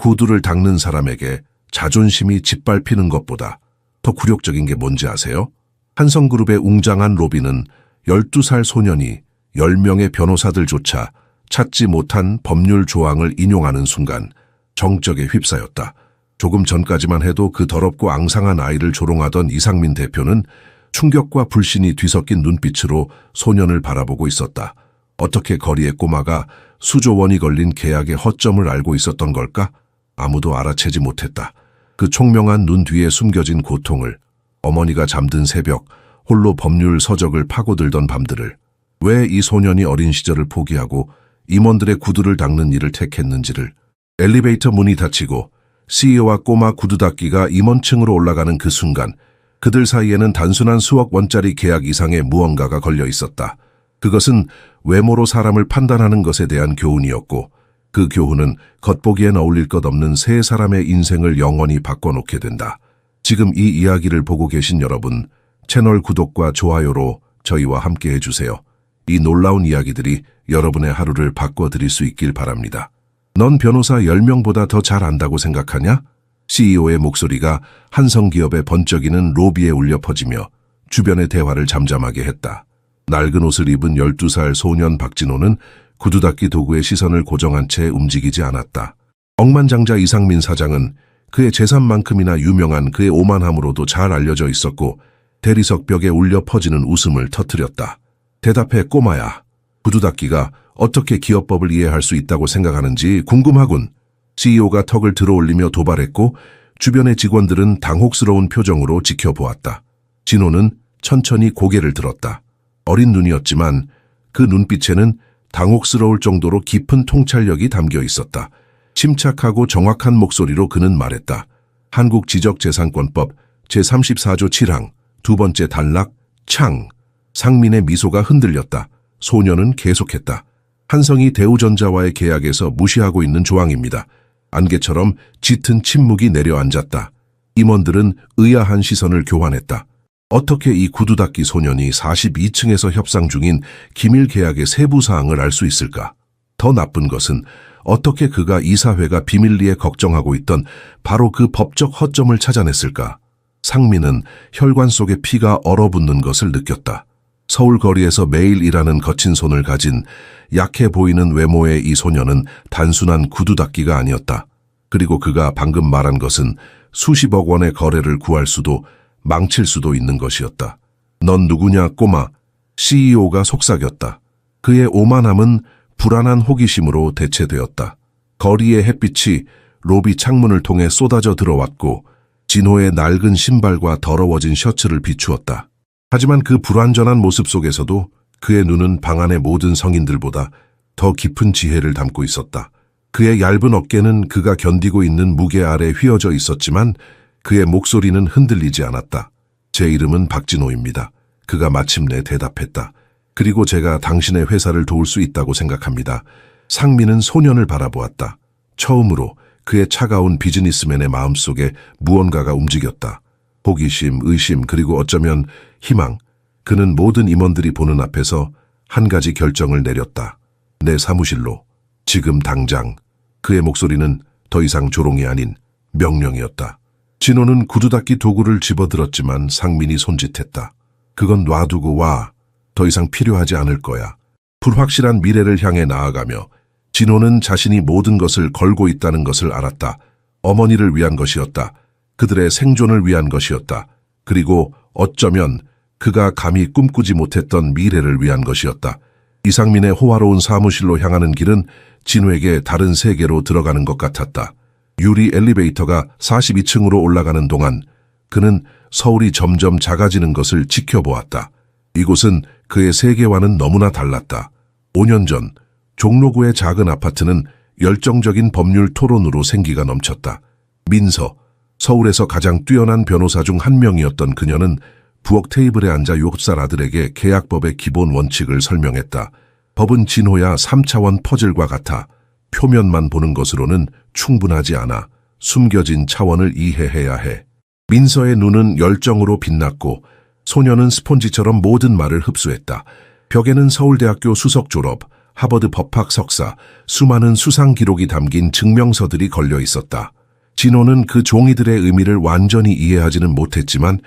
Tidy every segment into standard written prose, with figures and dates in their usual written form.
구두를 닦는 사람에게 자존심이 짓밟히는 것보다 더 굴욕적인 게 뭔지 아세요? 한성그룹의 웅장한 로비는 12살 소년이 10명의 변호사들조차 찾지 못한 법률 조항을 인용하는 순간 정적에 휩싸였다. 조금 전까지만 해도 그 더럽고 앙상한 아이를 조롱하던 이상민 대표는 충격과 불신이 뒤섞인 눈빛으로 소년을 바라보고 있었다. 어떻게 거리의 꼬마가 수조 원이 걸린 계약의 허점을 알고 있었던 걸까? 아무도 알아채지 못했다. 그 총명한 눈 뒤에 숨겨진 고통을, 어머니가 잠든 새벽, 홀로 법률 서적을 파고들던 밤들을, 왜 이 소년이 어린 시절을 포기하고 임원들의 구두를 닦는 일을 택했는지를. 엘리베이터 문이 닫히고 CEO와 꼬마 구두 닦기가 임원층으로 올라가는 그 순간 그들 사이에는 단순한 수억 원짜리 계약 이상의 무언가가 걸려 있었다. 그것은 외모로 사람을 판단하는 것에 대한 교훈이었고 그 교훈은 겉보기엔 어울릴 것 없는 세 사람의 인생을 영원히 바꿔놓게 된다. 지금 이 이야기를 보고 계신 여러분, 채널 구독과 좋아요로 저희와 함께 해주세요. 이 놀라운 이야기들이 여러분의 하루를 바꿔드릴 수 있길 바랍니다. 넌 변호사 10명보다 더 잘 안다고 생각하냐? CEO의 목소리가 한성기업의 번쩍이는 로비에 울려 퍼지며 주변의 대화를 잠잠하게 했다. 낡은 옷을 입은 12살 소년 박진호는 구두 닦기 도구에 시선을 고정한 채 움직이지 않았다. 억만장자 이상민 사장은 그의 재산만큼이나 유명한 그의 오만함으로도 잘 알려져 있었고 대리석 벽에 울려 퍼지는 웃음을 터뜨렸다. 대답해 꼬마야. 구두 닦기가 어떻게 기업법을 이해할 수 있다고 생각하는지 궁금하군. CEO가 턱을 들어올리며 도발했고 주변의 직원들은 당혹스러운 표정으로 지켜보았다. 진호는 천천히 고개를 들었다. 어린 눈이었지만 그 눈빛에는 당혹스러울 정도로 깊은 통찰력이 담겨 있었다. 침착하고 정확한 목소리로 그는 말했다. 한국지적재산권법 제34조 7항 두 번째 단락 창. 상민의 미소가 흔들렸다. 소년은 계속했다. 한성이 대우전자와의 계약에서 무시하고 있는 조항입니다. 안개처럼 짙은 침묵이 내려앉았다. 임원들은 의아한 시선을 교환했다. 어떻게 이 구두 닦기 소년이 42층에서 협상 중인 기밀 계약의 세부 사항을 알 수 있을까? 더 나쁜 것은 어떻게 그가 이사회가 비밀리에 걱정하고 있던 바로 그 법적 허점을 찾아냈을까? 상민은 혈관 속에 피가 얼어붙는 것을 느꼈다. 서울 거리에서 매일 일하는 거친 손을 가진 약해 보이는 외모의 이 소년은 단순한 구두 닦기가 아니었다. 그리고 그가 방금 말한 것은 수십억 원의 거래를 구할 수도 망칠 수도 있는 것이었다. 넌 누구냐 꼬마? CEO가 속삭였다. 그의 오만함은 불안한 호기심으로 대체되었다. 거리의 햇빛이 로비 창문을 통해 쏟아져 들어왔고 진호의 낡은 신발과 더러워진 셔츠를 비추었다. 하지만 그 불완전한 모습 속에서도 그의 눈은 방 안의 모든 성인들보다 더 깊은 지혜를 담고 있었다. 그의 얇은 어깨는 그가 견디고 있는 무게 아래 휘어져 있었지만 그의 목소리는 흔들리지 않았다. 제 이름은 박진호입니다. 그가 마침내 대답했다. 그리고 제가 당신의 회사를 도울 수 있다고 생각합니다. 상민은 소년을 바라보았다. 처음으로 그의 차가운 비즈니스맨의 마음속에 무언가가 움직였다. 호기심, 의심, 그리고 어쩌면 희망. 그는 모든 임원들이 보는 앞에서 한 가지 결정을 내렸다. 내 사무실로. 지금 당장. 그의 목소리는 더 이상 조롱이 아닌 명령이었다. 진호는 구두 닦기 도구를 집어들었지만 상민이 손짓했다. 그건 놔두고 와. 더 이상 필요하지 않을 거야. 불확실한 미래를 향해 나아가며 진호는 자신이 모든 것을 걸고 있다는 것을 알았다. 어머니를 위한 것이었다. 그들의 생존을 위한 것이었다. 그리고 어쩌면 그가 감히 꿈꾸지 못했던 미래를 위한 것이었다. 이상민의 호화로운 사무실로 향하는 길은 진호에게 다른 세계로 들어가는 것 같았다. 유리 엘리베이터가 42층으로 올라가는 동안 그는 서울이 점점 작아지는 것을 지켜보았다. 이곳은 그의 세계와는 너무나 달랐다. 5년 전 종로구의 작은 아파트는 열정적인 법률 토론으로 생기가 넘쳤다. 민서, 서울에서 가장 뛰어난 변호사 중 한 명이었던 그녀는 부엌 테이블에 앉아 6살 아들에게 계약법의 기본 원칙을 설명했다. 법은 진호야 3차원 퍼즐과 같아 표면만 보는 것으로는 충분하지 않아 숨겨진 차원을 이해해야 해. 민서의 눈은 열정으로 빛났고 소녀는 스폰지처럼 모든 말을 흡수했다. 벽에는 서울대학교 수석 졸업, 하버드 법학 석사, 수많은 수상 기록이 담긴 증명서들이 걸려 있었다. 진호는 그 종이들의 의미를 완전히 이해하지는 못했지만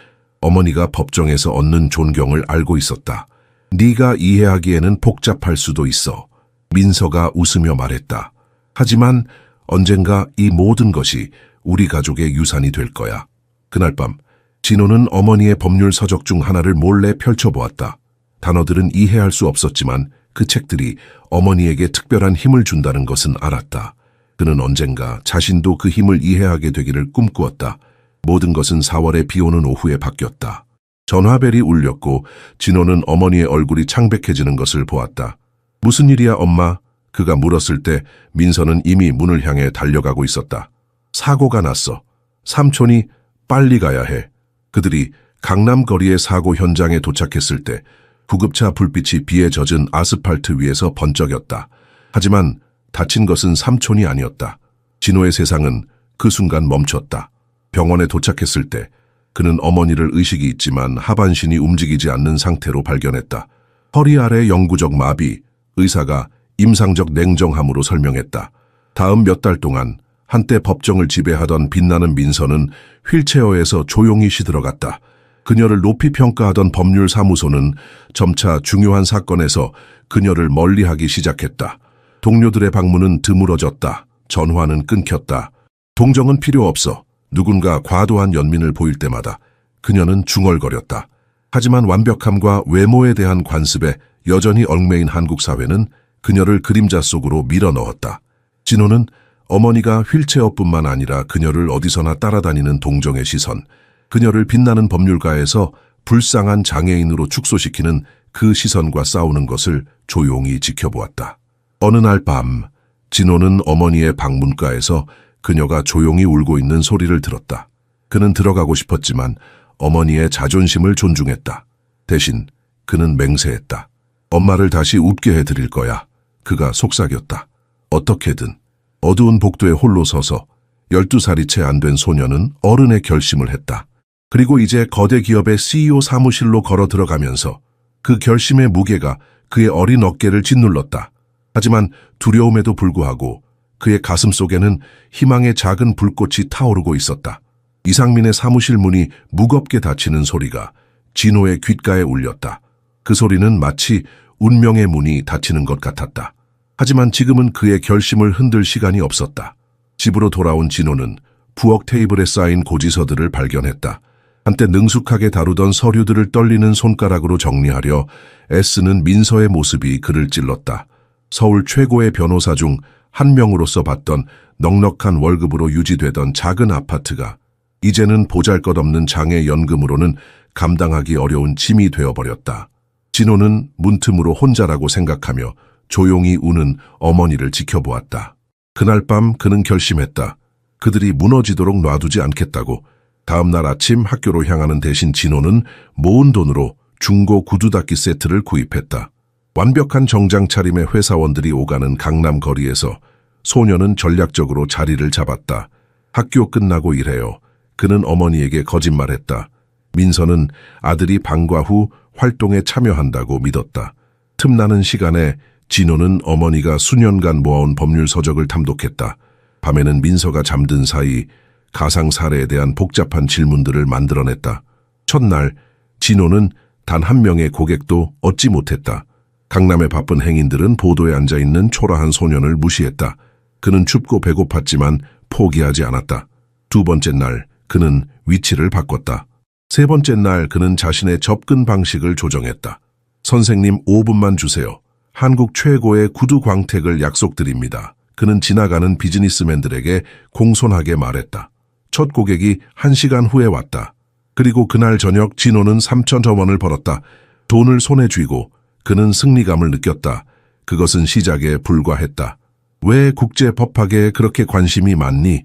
어머니가 법정에서 얻는 존경을 알고 있었다. 네가 이해하기에는 복잡할 수도 있어. 민서가 웃으며 말했다. 하지만 언젠가 이 모든 것이 우리 가족의 유산이 될 거야. 그날 밤 진호는 어머니의 법률 서적 중 하나를 몰래 펼쳐보았다. 단어들은 이해할 수 없었지만 그 책들이 어머니에게 특별한 힘을 준다는 것은 알았다. 그는 언젠가 자신도 그 힘을 이해하게 되기를 꿈꾸었다. 모든 것은 4월의 비 오는 오후에 바뀌었다. 전화벨이 울렸고 진호는 어머니의 얼굴이 창백해지는 것을 보았다. 무슨 일이야 엄마? 그가 물었을 때 민서는 이미 문을 향해 달려가고 있었다. 사고가 났어. 삼촌이 빨리 가야 해. 그들이 강남 거리의 사고 현장에 도착했을 때 구급차 불빛이 비에 젖은 아스팔트 위에서 번쩍였다. 하지만 다친 것은 삼촌이 아니었다. 진호의 세상은 그 순간 멈췄다. 병원에 도착했을 때 그는 어머니를 의식이 있지만 하반신이 움직이지 않는 상태로 발견했다. 허리 아래 영구적 마비, 의사가 임상적 냉정함으로 설명했다. 다음 몇 달 동안 한때 법정을 지배하던 빛나는 민서는 휠체어에서 조용히 시들어갔다. 그녀를 높이 평가하던 법률사무소는 점차 중요한 사건에서 그녀를 멀리하기 시작했다. 동료들의 방문은 드물어졌다. 전화는 끊겼다. 동정은 필요 없어. 누군가 과도한 연민을 보일 때마다 그녀는 중얼거렸다. 하지만 완벽함과 외모에 대한 관습에 여전히 얽매인 한국 사회는 그녀를 그림자 속으로 밀어넣었다. 진호는 어머니가 휠체어뿐만 아니라 그녀를 어디서나 따라다니는 동정의 시선, 그녀를 빛나는 법률가에서 불쌍한 장애인으로 축소시키는 그 시선과 싸우는 것을 조용히 지켜보았다. 어느 날 밤, 진호는 어머니의 방문가에서 그녀가 조용히 울고 있는 소리를 들었다. 그는 들어가고 싶었지만 어머니의 자존심을 존중했다. 대신 그는 맹세했다. 엄마를 다시 웃게 해드릴 거야. 그가 속삭였다. 어떻게든. 어두운 복도에 홀로 서서 12살이 채 안 된 소녀는 어른의 결심을 했다. 그리고 이제 거대 기업의 CEO 사무실로 걸어 들어가면서 그 결심의 무게가 그의 어린 어깨를 짓눌렀다. 하지만 두려움에도 불구하고 그의 가슴 속에는 희망의 작은 불꽃이 타오르고 있었다. 이상민의 사무실 문이 무겁게 닫히는 소리가 진호의 귓가에 울렸다. 그 소리는 마치 운명의 문이 닫히는 것 같았다. 하지만 지금은 그의 결심을 흔들 시간이 없었다. 집으로 돌아온 진호는 부엌 테이블에 쌓인 고지서들을 발견했다. 한때 능숙하게 다루던 서류들을 떨리는 손가락으로 정리하려 애쓰는 민서의 모습이 그를 찔렀다. 서울 최고의 변호사 중 한 명으로서 받던 넉넉한 월급으로 유지되던 작은 아파트가 이제는 보잘것없는 장애연금으로는 감당하기 어려운 짐이 되어버렸다. 진호는 문틈으로 혼자라고 생각하며 조용히 우는 어머니를 지켜보았다. 그날 밤 그는 결심했다. 그들이 무너지도록 놔두지 않겠다고. 다음 날 아침 학교로 향하는 대신 진호는 모은 돈으로 중고 구두 닦기 세트를 구입했다. 완벽한 정장 차림의 회사원들이 오가는 강남 거리에서 소녀는 전략적으로 자리를 잡았다. 학교 끝나고 일해요. 그는 어머니에게 거짓말했다. 민서는 아들이 방과 후 활동에 참여한다고 믿었다. 틈나는 시간에 진호는 어머니가 수년간 모아온 법률 서적을 탐독했다. 밤에는 민서가 잠든 사이 가상 사례에 대한 복잡한 질문들을 만들어냈다. 첫날 진호는 단 한 명의 고객도 얻지 못했다. 강남의 바쁜 행인들은 보도에 앉아있는 초라한 소년을 무시했다. 그는 춥고 배고팠지만 포기하지 않았다. 두 번째 날 그는 위치를 바꿨다. 세 번째 날 그는 자신의 접근 방식을 조정했다. 선생님 5분만 주세요. 한국 최고의 구두 광택을 약속드립니다. 그는 지나가는 비즈니스맨들에게 공손하게 말했다. 첫 고객이 1시간 후에 왔다. 그리고 그날 저녁 진호는 3,000원을 벌었다. 돈을 손에 쥐고 그는 승리감을 느꼈다. 그것은 시작에 불과했다. 왜 국제법학에 그렇게 관심이 많니?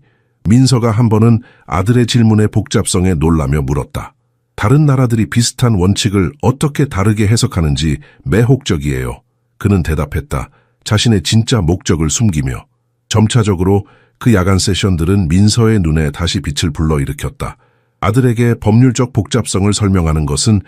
민서가 한 번은 아들의 질문의 복잡성에 놀라며 물었다. 다른 나라들이 비슷한 원칙을 어떻게 다르게 해석하는지 매혹적이에요. 그는 대답했다. 자신의 진짜 목적을 숨기며. 점차적으로 그 야간 세션들은 민서의 눈에 다시 빛을 불러일으켰다. 아들에게 법률적 복잡성을 설명하는 것은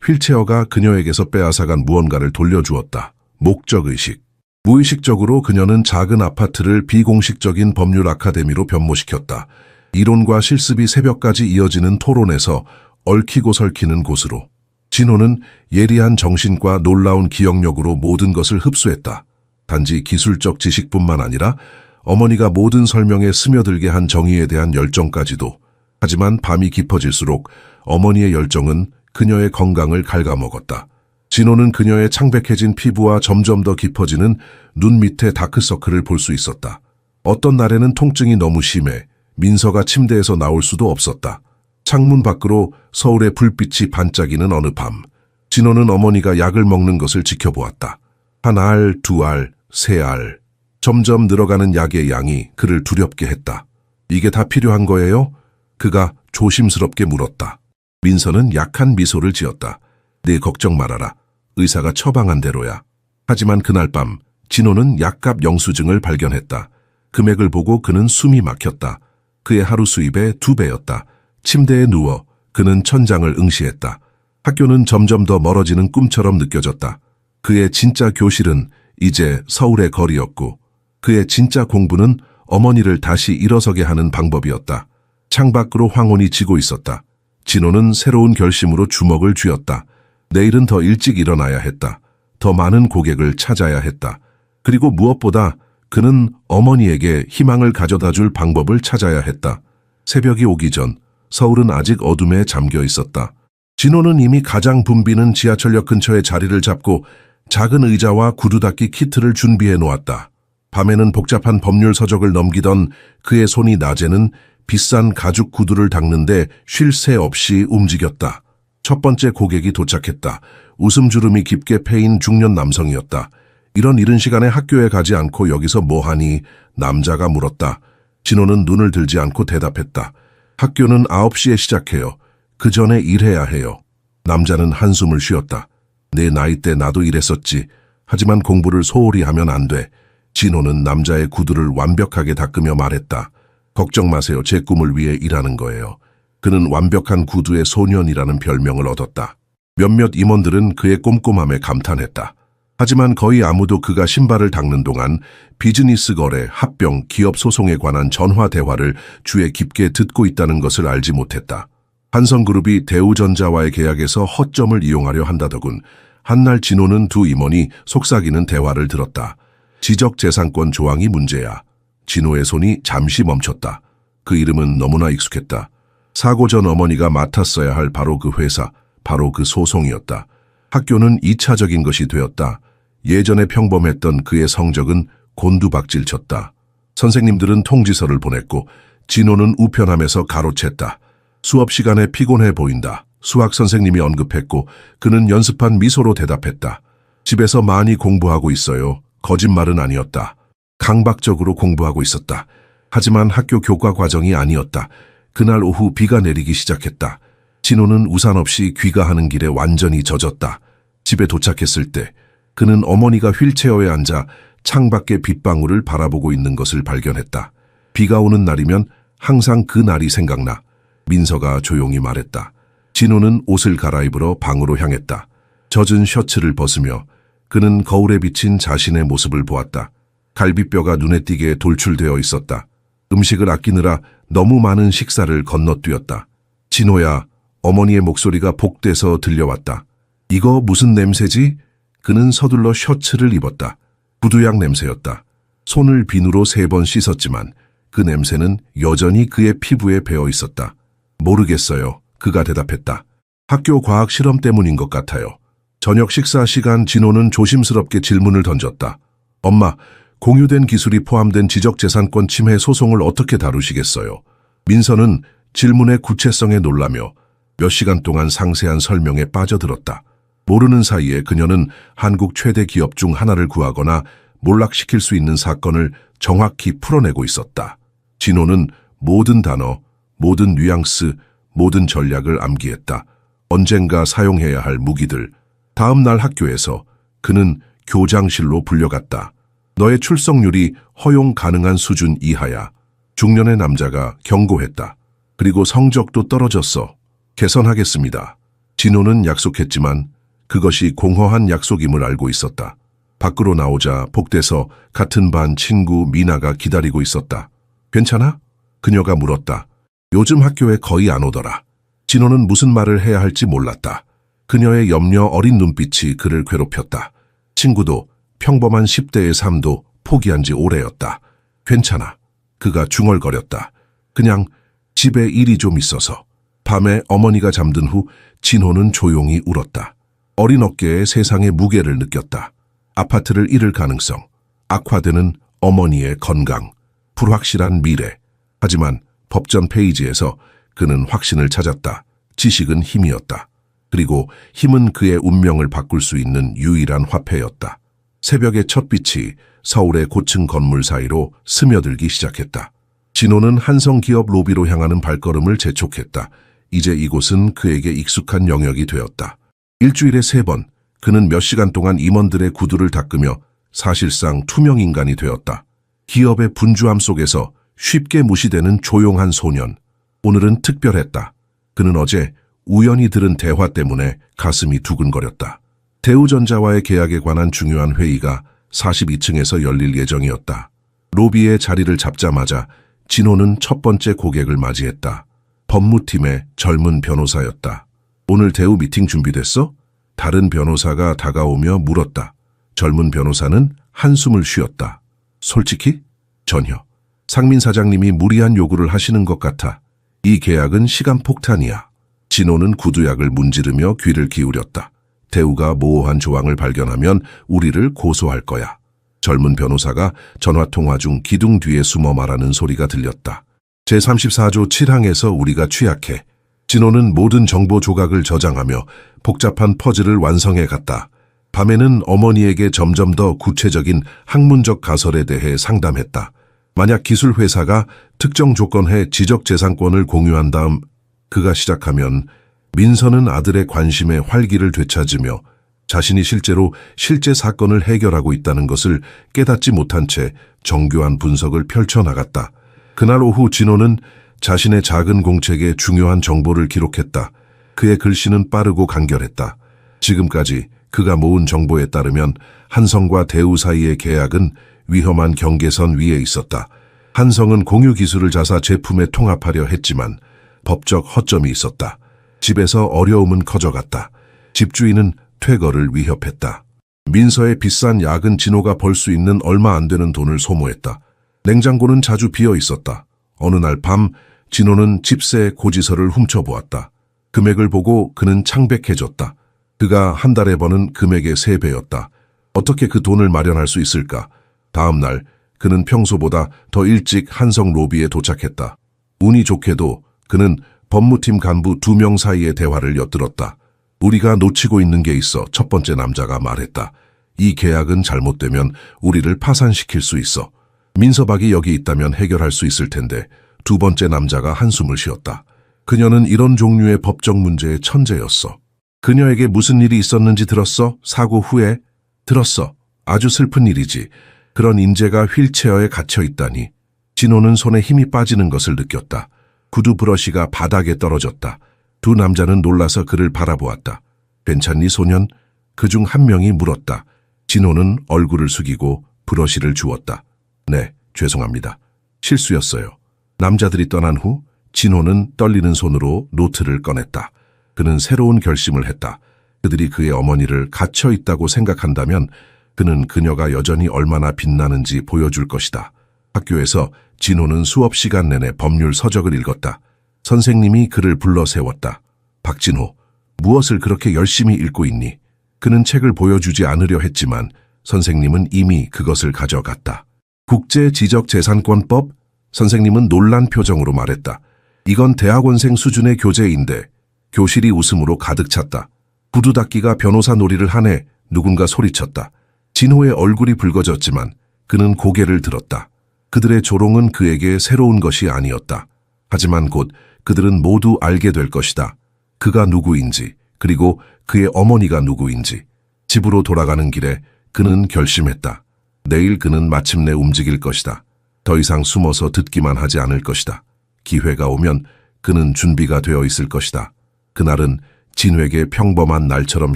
휠체어가 그녀에게서 빼앗아간 무언가를 돌려주었다. 목적의식. 무의식적으로 그녀는 작은 아파트를 비공식적인 법률 아카데미로 변모시켰다. 이론과 실습이 새벽까지 이어지는 토론에서 얽히고 설키는 곳으로. 진호는 예리한 정신과 놀라운 기억력으로 모든 것을 흡수했다. 단지 기술적 지식뿐만 아니라 어머니가 모든 설명에 스며들게 한 정의에 대한 열정까지도. 하지만 밤이 깊어질수록 어머니의 열정은 그녀의 건강을 갉아먹었다. 진호는 그녀의 창백해진 피부와 점점 더 깊어지는 눈 밑에 다크서클을 볼 수 있었다. 어떤 날에는 통증이 너무 심해 민서가 침대에서 나올 수도 없었다. 창문 밖으로 서울의 불빛이 반짝이는 어느 밤, 진호는 어머니가 약을 먹는 것을 지켜보았다. 한 알, 두 알, 세 알. 점점 늘어가는 약의 양이 그를 두렵게 했다. 이게 다 필요한 거예요? 그가 조심스럽게 물었다. 민서는 약한 미소를 지었다. 네, 걱정 말아라. 의사가 처방한 대로야. 하지만 그날 밤 진호는 약값 영수증을 발견했다. 금액을 보고 그는 숨이 막혔다. 그의 하루 수입의 2배였다. 침대에 누워 그는 천장을 응시했다. 학교는 점점 더 멀어지는 꿈처럼 느껴졌다. 그의 진짜 교실은 이제 서울의 거리였고 그의 진짜 공부는 어머니를 다시 일어서게 하는 방법이었다. 창밖으로 황혼이 지고 있었다. 진호는 새로운 결심으로 주먹을 쥐었다. 내일은 더 일찍 일어나야 했다. 더 많은 고객을 찾아야 했다. 그리고 무엇보다 그는 어머니에게 희망을 가져다 줄 방법을 찾아야 했다. 새벽이 오기 전 서울은 아직 어둠에 잠겨 있었다. 진호는 이미 가장 붐비는 지하철역 근처에 자리를 잡고 작은 의자와 구두 닦기 키트를 준비해 놓았다. 밤에는 복잡한 법률 서적을 넘기던 그의 손이 낮에는 비싼 가죽 구두를 닦는데 쉴 새 없이 움직였다. 첫 번째 고객이 도착했다. 웃음주름이 깊게 패인 중년 남성이었다. 이런 이른 시간에 학교에 가지 않고 여기서 뭐하니? 남자가 물었다. 진호는 눈을 들지 않고 대답했다. 학교는 9시에 시작해요. 그 전에 일해야 해요. 남자는 한숨을 쉬었다. 내 나이 때 나도 일했었지. 하지만 공부를 소홀히 하면 안 돼. 진호는 남자의 구두를 완벽하게 닦으며 말했다. 걱정 마세요. 제 꿈을 위해 일하는 거예요. 그는 완벽한 구두의 소년이라는 별명을 얻었다. 몇몇 임원들은 그의 꼼꼼함에 감탄했다. 하지만 거의 아무도 그가 신발을 닦는 동안 비즈니스 거래, 합병, 기업 소송에 관한 전화 대화를 주에 깊게 듣고 있다는 것을 알지 못했다. 한성그룹이 대우전자와의 계약에서 허점을 이용하려 한다더군. 한날 진호는 두 임원이 속삭이는 대화를 들었다. 지적재산권 조항이 문제야. 진호의 손이 잠시 멈췄다. 그 이름은 너무나 익숙했다. 사고 전 어머니가 맡았어야 할 바로 그 회사, 바로 그 소송이었다. 학교는 2차적인 것이 되었다. 예전에 평범했던 그의 성적은 곤두박질쳤다. 선생님들은 통지서를 보냈고 진호는 우편함에서 가로챘다. 수업 시간에 피곤해 보인다. 수학 선생님이 언급했고 그는 연습한 미소로 대답했다. 집에서 많이 공부하고 있어요. 거짓말은 아니었다. 강박적으로 공부하고 있었다. 하지만 학교 교과 과정이 아니었다. 그날 오후 비가 내리기 시작했다. 진호는 우산 없이 귀가하는 길에 완전히 젖었다. 집에 도착했을 때 그는 어머니가 휠체어에 앉아 창밖의 빗방울을 바라보고 있는 것을 발견했다. 비가 오는 날이면 항상 그 날이 생각나. 민서가 조용히 말했다. 진호는 옷을 갈아입으러 방으로 향했다. 젖은 셔츠를 벗으며 그는 거울에 비친 자신의 모습을 보았다. 갈비뼈가 눈에 띄게 돌출되어 있었다. 음식을 아끼느라 너무 많은 식사를 건너뛰었다. 진호야, 어머니의 목소리가 복돼서 들려왔다. 이거 무슨 냄새지? 그는 서둘러 셔츠를 입었다. 구두약 냄새였다. 손을 비누로 3번 씻었지만 그 냄새는 여전히 그의 피부에 배어 있었다. 모르겠어요. 그가 대답했다. 학교 과학 실험 때문인 것 같아요. 저녁 식사 시간 진호는 조심스럽게 질문을 던졌다. 엄마, 공유된 기술이 포함된 지적재산권 침해 소송을 어떻게 다루시겠어요? 민서는 질문의 구체성에 놀라며 몇 시간 동안 상세한 설명에 빠져들었다. 모르는 사이에 그녀는 한국 최대 기업 중 하나를 구하거나 몰락시킬 수 있는 사건을 정확히 풀어내고 있었다. 진호는 모든 단어, 모든 뉘앙스, 모든 전략을 암기했다. 언젠가 사용해야 할 무기들. 다음 날 학교에서 그는 교장실로 불려갔다. 너의 출석률이 허용 가능한 수준 이하야. 중년의 남자가 경고했다. 그리고 성적도 떨어졌어. 개선하겠습니다. 진호는 약속했지만 그것이 공허한 약속임을 알고 있었다. 밖으로 나오자 복대서 같은 반 친구 미나가 기다리고 있었다. 괜찮아? 그녀가 물었다. 요즘 학교에 거의 안 오더라. 진호는 무슨 말을 해야 할지 몰랐다. 그녀의 염려 어린 눈빛이 그를 괴롭혔다. 친구도 평범한 10대의 삶도 포기한 지 오래였다. 괜찮아. 그가 중얼거렸다. 그냥 집에 일이 좀 있어서. 밤에 어머니가 잠든 후 진호는 조용히 울었다. 어린 어깨에 세상의 무게를 느꼈다. 아파트를 잃을 가능성, 악화되는 어머니의 건강, 불확실한 미래. 하지만 법전 페이지에서 그는 확신을 찾았다. 지식은 힘이었다. 그리고 힘은 그의 운명을 바꿀 수 있는 유일한 화폐였다. 새벽의 첫 빛이 서울의 고층 건물 사이로 스며들기 시작했다. 진호는 한성기업 로비로 향하는 발걸음을 재촉했다. 이제 이곳은 그에게 익숙한 영역이 되었다. 일주일에 3번, 그는 몇 시간 동안 임원들의 구두를 닦으며 사실상 투명 인간이 되었다. 기업의 분주함 속에서 쉽게 무시되는 조용한 소년. 오늘은 특별했다. 그는 어제 우연히 들은 대화 때문에 가슴이 두근거렸다. 대우전자와의 계약에 관한 중요한 회의가 42층에서 열릴 예정이었다. 로비에 자리를 잡자마자 진호는 첫 번째 고객을 맞이했다. 법무팀의 젊은 변호사였다. 오늘 대우 미팅 준비됐어? 다른 변호사가 다가오며 물었다. 젊은 변호사는 한숨을 쉬었다. 솔직히? 전혀. 상민 사장님이 무리한 요구를 하시는 것 같아. 이 계약은 시간폭탄이야. 진호는 구두약을 문지르며 귀를 기울였다. 대우가 모호한 조항을 발견하면 우리를 고소할 거야. 젊은 변호사가 전화통화 중 기둥 뒤에 숨어 말하는 소리가 들렸다. 제34조 7항에서 우리가 취약해. 진호는 모든 정보 조각을 저장하며 복잡한 퍼즐을 완성해 갔다. 밤에는 어머니에게 점점 더 구체적인 학문적 가설에 대해 상담했다. 만약 기술회사가 특정 조건해 지적재산권을 공유한 다음 그가 시작하면 민서는 아들의 관심에 활기를 되찾으며 자신이 실제로 실제 사건을 해결하고 있다는 것을 깨닫지 못한 채 정교한 분석을 펼쳐나갔다. 그날 오후 진호는 자신의 작은 공책에 중요한 정보를 기록했다. 그의 글씨는 빠르고 간결했다. 지금까지 그가 모은 정보에 따르면 한성과 대우 사이의 계약은 위험한 경계선 위에 있었다. 한성은 공유 기술을 자사 제품에 통합하려 했지만 법적 허점이 있었다. 집에서 어려움은 커져갔다. 집주인은 퇴거를 위협했다. 민서의 비싼 약은 진호가 벌 수 있는 얼마 안 되는 돈을 소모했다. 냉장고는 자주 비어 있었다. 어느 날 밤 진호는 집세 고지서를 훔쳐보았다. 금액을 보고 그는 창백해졌다. 그가 한 달에 버는 금액의 3배였다. 어떻게 그 돈을 마련할 수 있을까? 다음 날 그는 평소보다 더 일찍 한성 로비에 도착했다. 운이 좋게도 그는 법무팀 간부 2명 사이의 대화를 엿들었다. 우리가 놓치고 있는 게 있어. 첫 번째 남자가 말했다. 이 계약은 잘못되면 우리를 파산시킬 수 있어. 민서박이 여기 있다면 해결할 수 있을 텐데. 두 번째 남자가 한숨을 쉬었다. 그녀는 이런 종류의 법적 문제의 천재였어. 그녀에게 무슨 일이 있었는지 들었어? 사고 후에? 들었어. 아주 슬픈 일이지. 그런 인재가 휠체어에 갇혀 있다니. 진호는 손에 힘이 빠지는 것을 느꼈다. 구두 브러쉬가 바닥에 떨어졌다. 두 남자는 놀라서 그를 바라보았다. 괜찮니 소년? 그중 한 명이 물었다. 진호는 얼굴을 숙이고 브러쉬를 주었다. 네, 죄송합니다. 실수였어요. 남자들이 떠난 후 진호는 떨리는 손으로 노트를 꺼냈다. 그는 새로운 결심을 했다. 그들이 그의 어머니를 갇혀 있다고 생각한다면 그는 그녀가 여전히 얼마나 빛나는지 보여줄 것이다. 학교에서 진호는 수업 시간 내내 법률 서적을 읽었다. 선생님이 그를 불러 세웠다. 박진호, 무엇을 그렇게 열심히 읽고 있니? 그는 책을 보여주지 않으려 했지만 선생님은 이미 그것을 가져갔다. 국제지적재산권법? 선생님은 놀란 표정으로 말했다. 이건 대학원생 수준의 교재인데. 교실이 웃음으로 가득 찼다. 구두 닦기가 변호사 놀이를 하네. 누군가 소리쳤다. 진호의 얼굴이 붉어졌지만 그는 고개를 들었다. 그들의 조롱은 그에게 새로운 것이 아니었다. 하지만 곧 그들은 모두 알게 될 것이다. 그가 누구인지, 그리고 그의 어머니가 누구인지. 집으로 돌아가는 길에 그는 결심했다. 내일 그는 마침내 움직일 것이다. 더 이상 숨어서 듣기만 하지 않을 것이다. 기회가 오면 그는 준비가 되어 있을 것이다. 그날은 진호에게 평범한 날처럼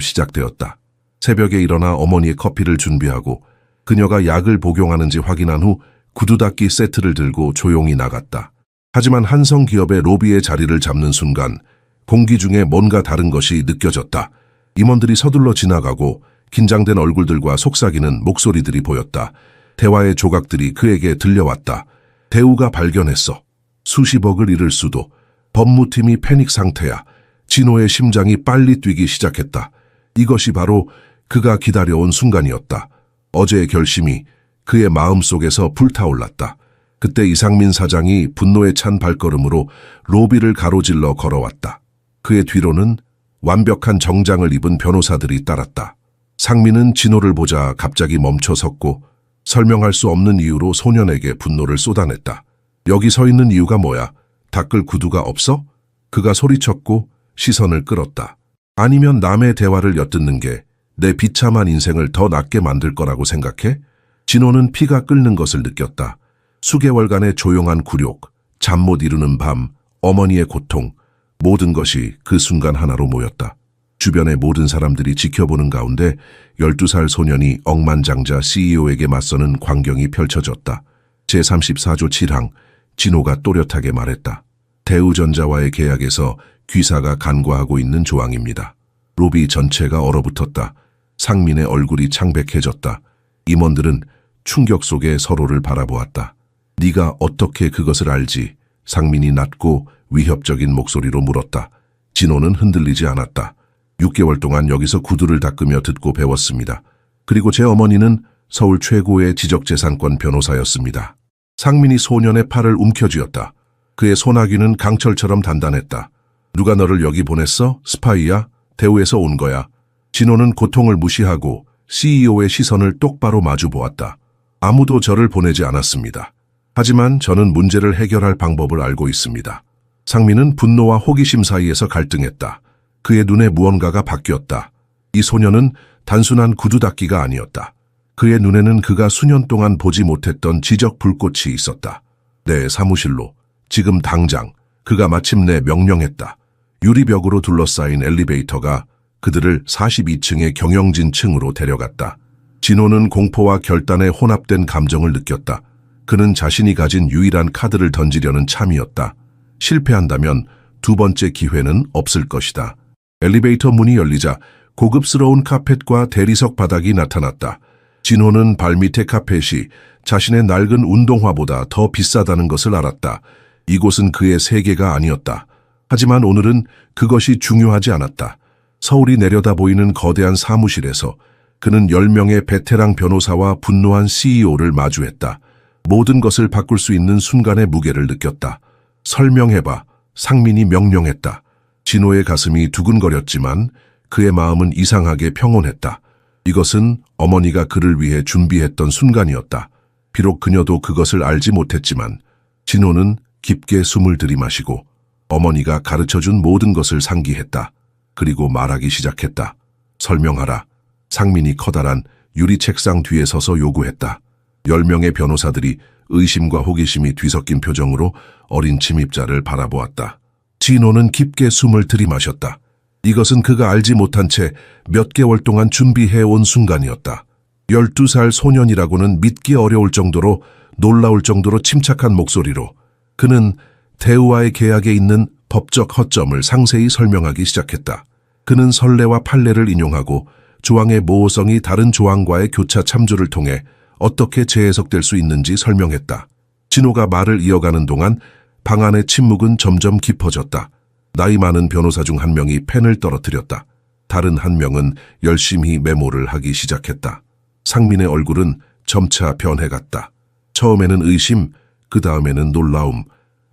시작되었다. 새벽에 일어나 어머니의 커피를 준비하고 그녀가 약을 복용하는지 확인한 후 구두 닦기 세트를 들고 조용히 나갔다. 하지만 한성 기업의 로비의 자리를 잡는 순간 공기 중에 뭔가 다른 것이 느껴졌다. 임원들이 서둘러 지나가고 긴장된 얼굴들과 속삭이는 목소리들이 보였다. 대화의 조각들이 그에게 들려왔다. 대우가 발견했어. 수십억을 잃을 수도. 법무팀이 패닉 상태야. 진호의 심장이 빨리 뛰기 시작했다. 이것이 바로 그가 기다려온 순간이었다. 어제의 결심이 그의 마음속에서 불타올랐다. 그때 이상민 사장이 분노에 찬 발걸음으로 로비를 가로질러 걸어왔다. 그의 뒤로는 완벽한 정장을 입은 변호사들이 따랐다. 상민은 진호를 보자 갑자기 멈춰 섰고 설명할 수 없는 이유로 소년에게 분노를 쏟아냈다. 여기 서 있는 이유가 뭐야? 닦을 구두가 없어? 그가 소리쳤고 시선을 끌었다. 아니면 남의 대화를 엿듣는 게 내 비참한 인생을 더 낫게 만들 거라고 생각해? 진호는 피가 끓는 것을 느꼈다. 수개월간의 조용한 굴욕, 잠 못 이루는 밤, 어머니의 고통, 모든 것이 그 순간 하나로 모였다. 주변의 모든 사람들이 지켜보는 가운데 12살 소년이 억만장자 CEO에게 맞서는 광경이 펼쳐졌다. 제34조 7항, 진호가 또렷하게 말했다. 대우전자와의 계약에서 귀사가 간과하고 있는 조항입니다. 로비 전체가 얼어붙었다. 상민의 얼굴이 창백해졌다. 임원들은 충격 속에 서로를 바라보았다. 네가 어떻게 그것을 알지? 상민이 낮고 위협적인 목소리로 물었다. 진호는 흔들리지 않았다. 6개월 동안 여기서 구두를 닦으며 듣고 배웠습니다. 그리고 제 어머니는 서울 최고의 지적재산권 변호사였습니다. 상민이 소년의 팔을 움켜쥐었다. 그의 소나귀는 강철처럼 단단했다. 누가 너를 여기 보냈어? 스파이야? 대우에서 온 거야. 진호는 고통을 무시하고 CEO의 시선을 똑바로 마주보았다. 아무도 저를 보내지 않았습니다. 하지만 저는 문제를 해결할 방법을 알고 있습니다. 상민은 분노와 호기심 사이에서 갈등했다. 그의 눈에 무언가가 바뀌었다. 이 소녀는 단순한 구두 닦기가 아니었다. 그의 눈에는 그가 수년 동안 보지 못했던 지적 불꽃이 있었다. 내 사무실로, 지금 당장, 그가 마침내 명령했다. 유리벽으로 둘러싸인 엘리베이터가 그들을 42층의 경영진 층으로 데려갔다. 진호는 공포와 결단에 혼합된 감정을 느꼈다. 그는 자신이 가진 유일한 카드를 던지려는 참이었다. 실패한다면 두 번째 기회는 없을 것이다. 엘리베이터 문이 열리자 고급스러운 카펫과 대리석 바닥이 나타났다. 진호는 발밑의 카펫이 자신의 낡은 운동화보다 더 비싸다는 것을 알았다. 이곳은 그의 세계가 아니었다. 하지만 오늘은 그것이 중요하지 않았다. 서울이 내려다 보이는 거대한 사무실에서 그는 10명의 베테랑 변호사와 분노한 CEO를 마주했다. 모든 것을 바꿀 수 있는 순간의 무게를 느꼈다. 설명해봐. 상민이 명령했다. 진호의 가슴이 두근거렸지만 그의 마음은 이상하게 평온했다. 이것은 어머니가 그를 위해 준비했던 순간이었다. 비록 그녀도 그것을 알지 못했지만 진호는 깊게 숨을 들이마시고 어머니가 가르쳐준 모든 것을 상기했다. 그리고 말하기 시작했다. 설명하라. 상민이 커다란 유리 책상 뒤에 서서 요구했다. 10명의 변호사들이 의심과 호기심이 뒤섞인 표정으로 어린 침입자를 바라보았다. 진호는 깊게 숨을 들이마셨다. 이것은 그가 알지 못한 채 몇 개월 동안 준비해온 순간이었다. 12살 소년이라고는 믿기 어려울 정도로 놀라울 정도로 침착한 목소리로 그는 대우와의 계약에 있는 법적 허점을 상세히 설명하기 시작했다. 그는 선례와 판례를 인용하고 조항의 모호성이 다른 조항과의 교차 참조를 통해 어떻게 재해석될 수 있는지 설명했다. 진호가 말을 이어가는 동안 방 안의 침묵은 점점 깊어졌다. 나이 많은 변호사 중 한 명이 펜을 떨어뜨렸다. 다른 한 명은 열심히 메모를 하기 시작했다. 상민의 얼굴은 점차 변해갔다. 처음에는 의심, 그 다음에는 놀라움,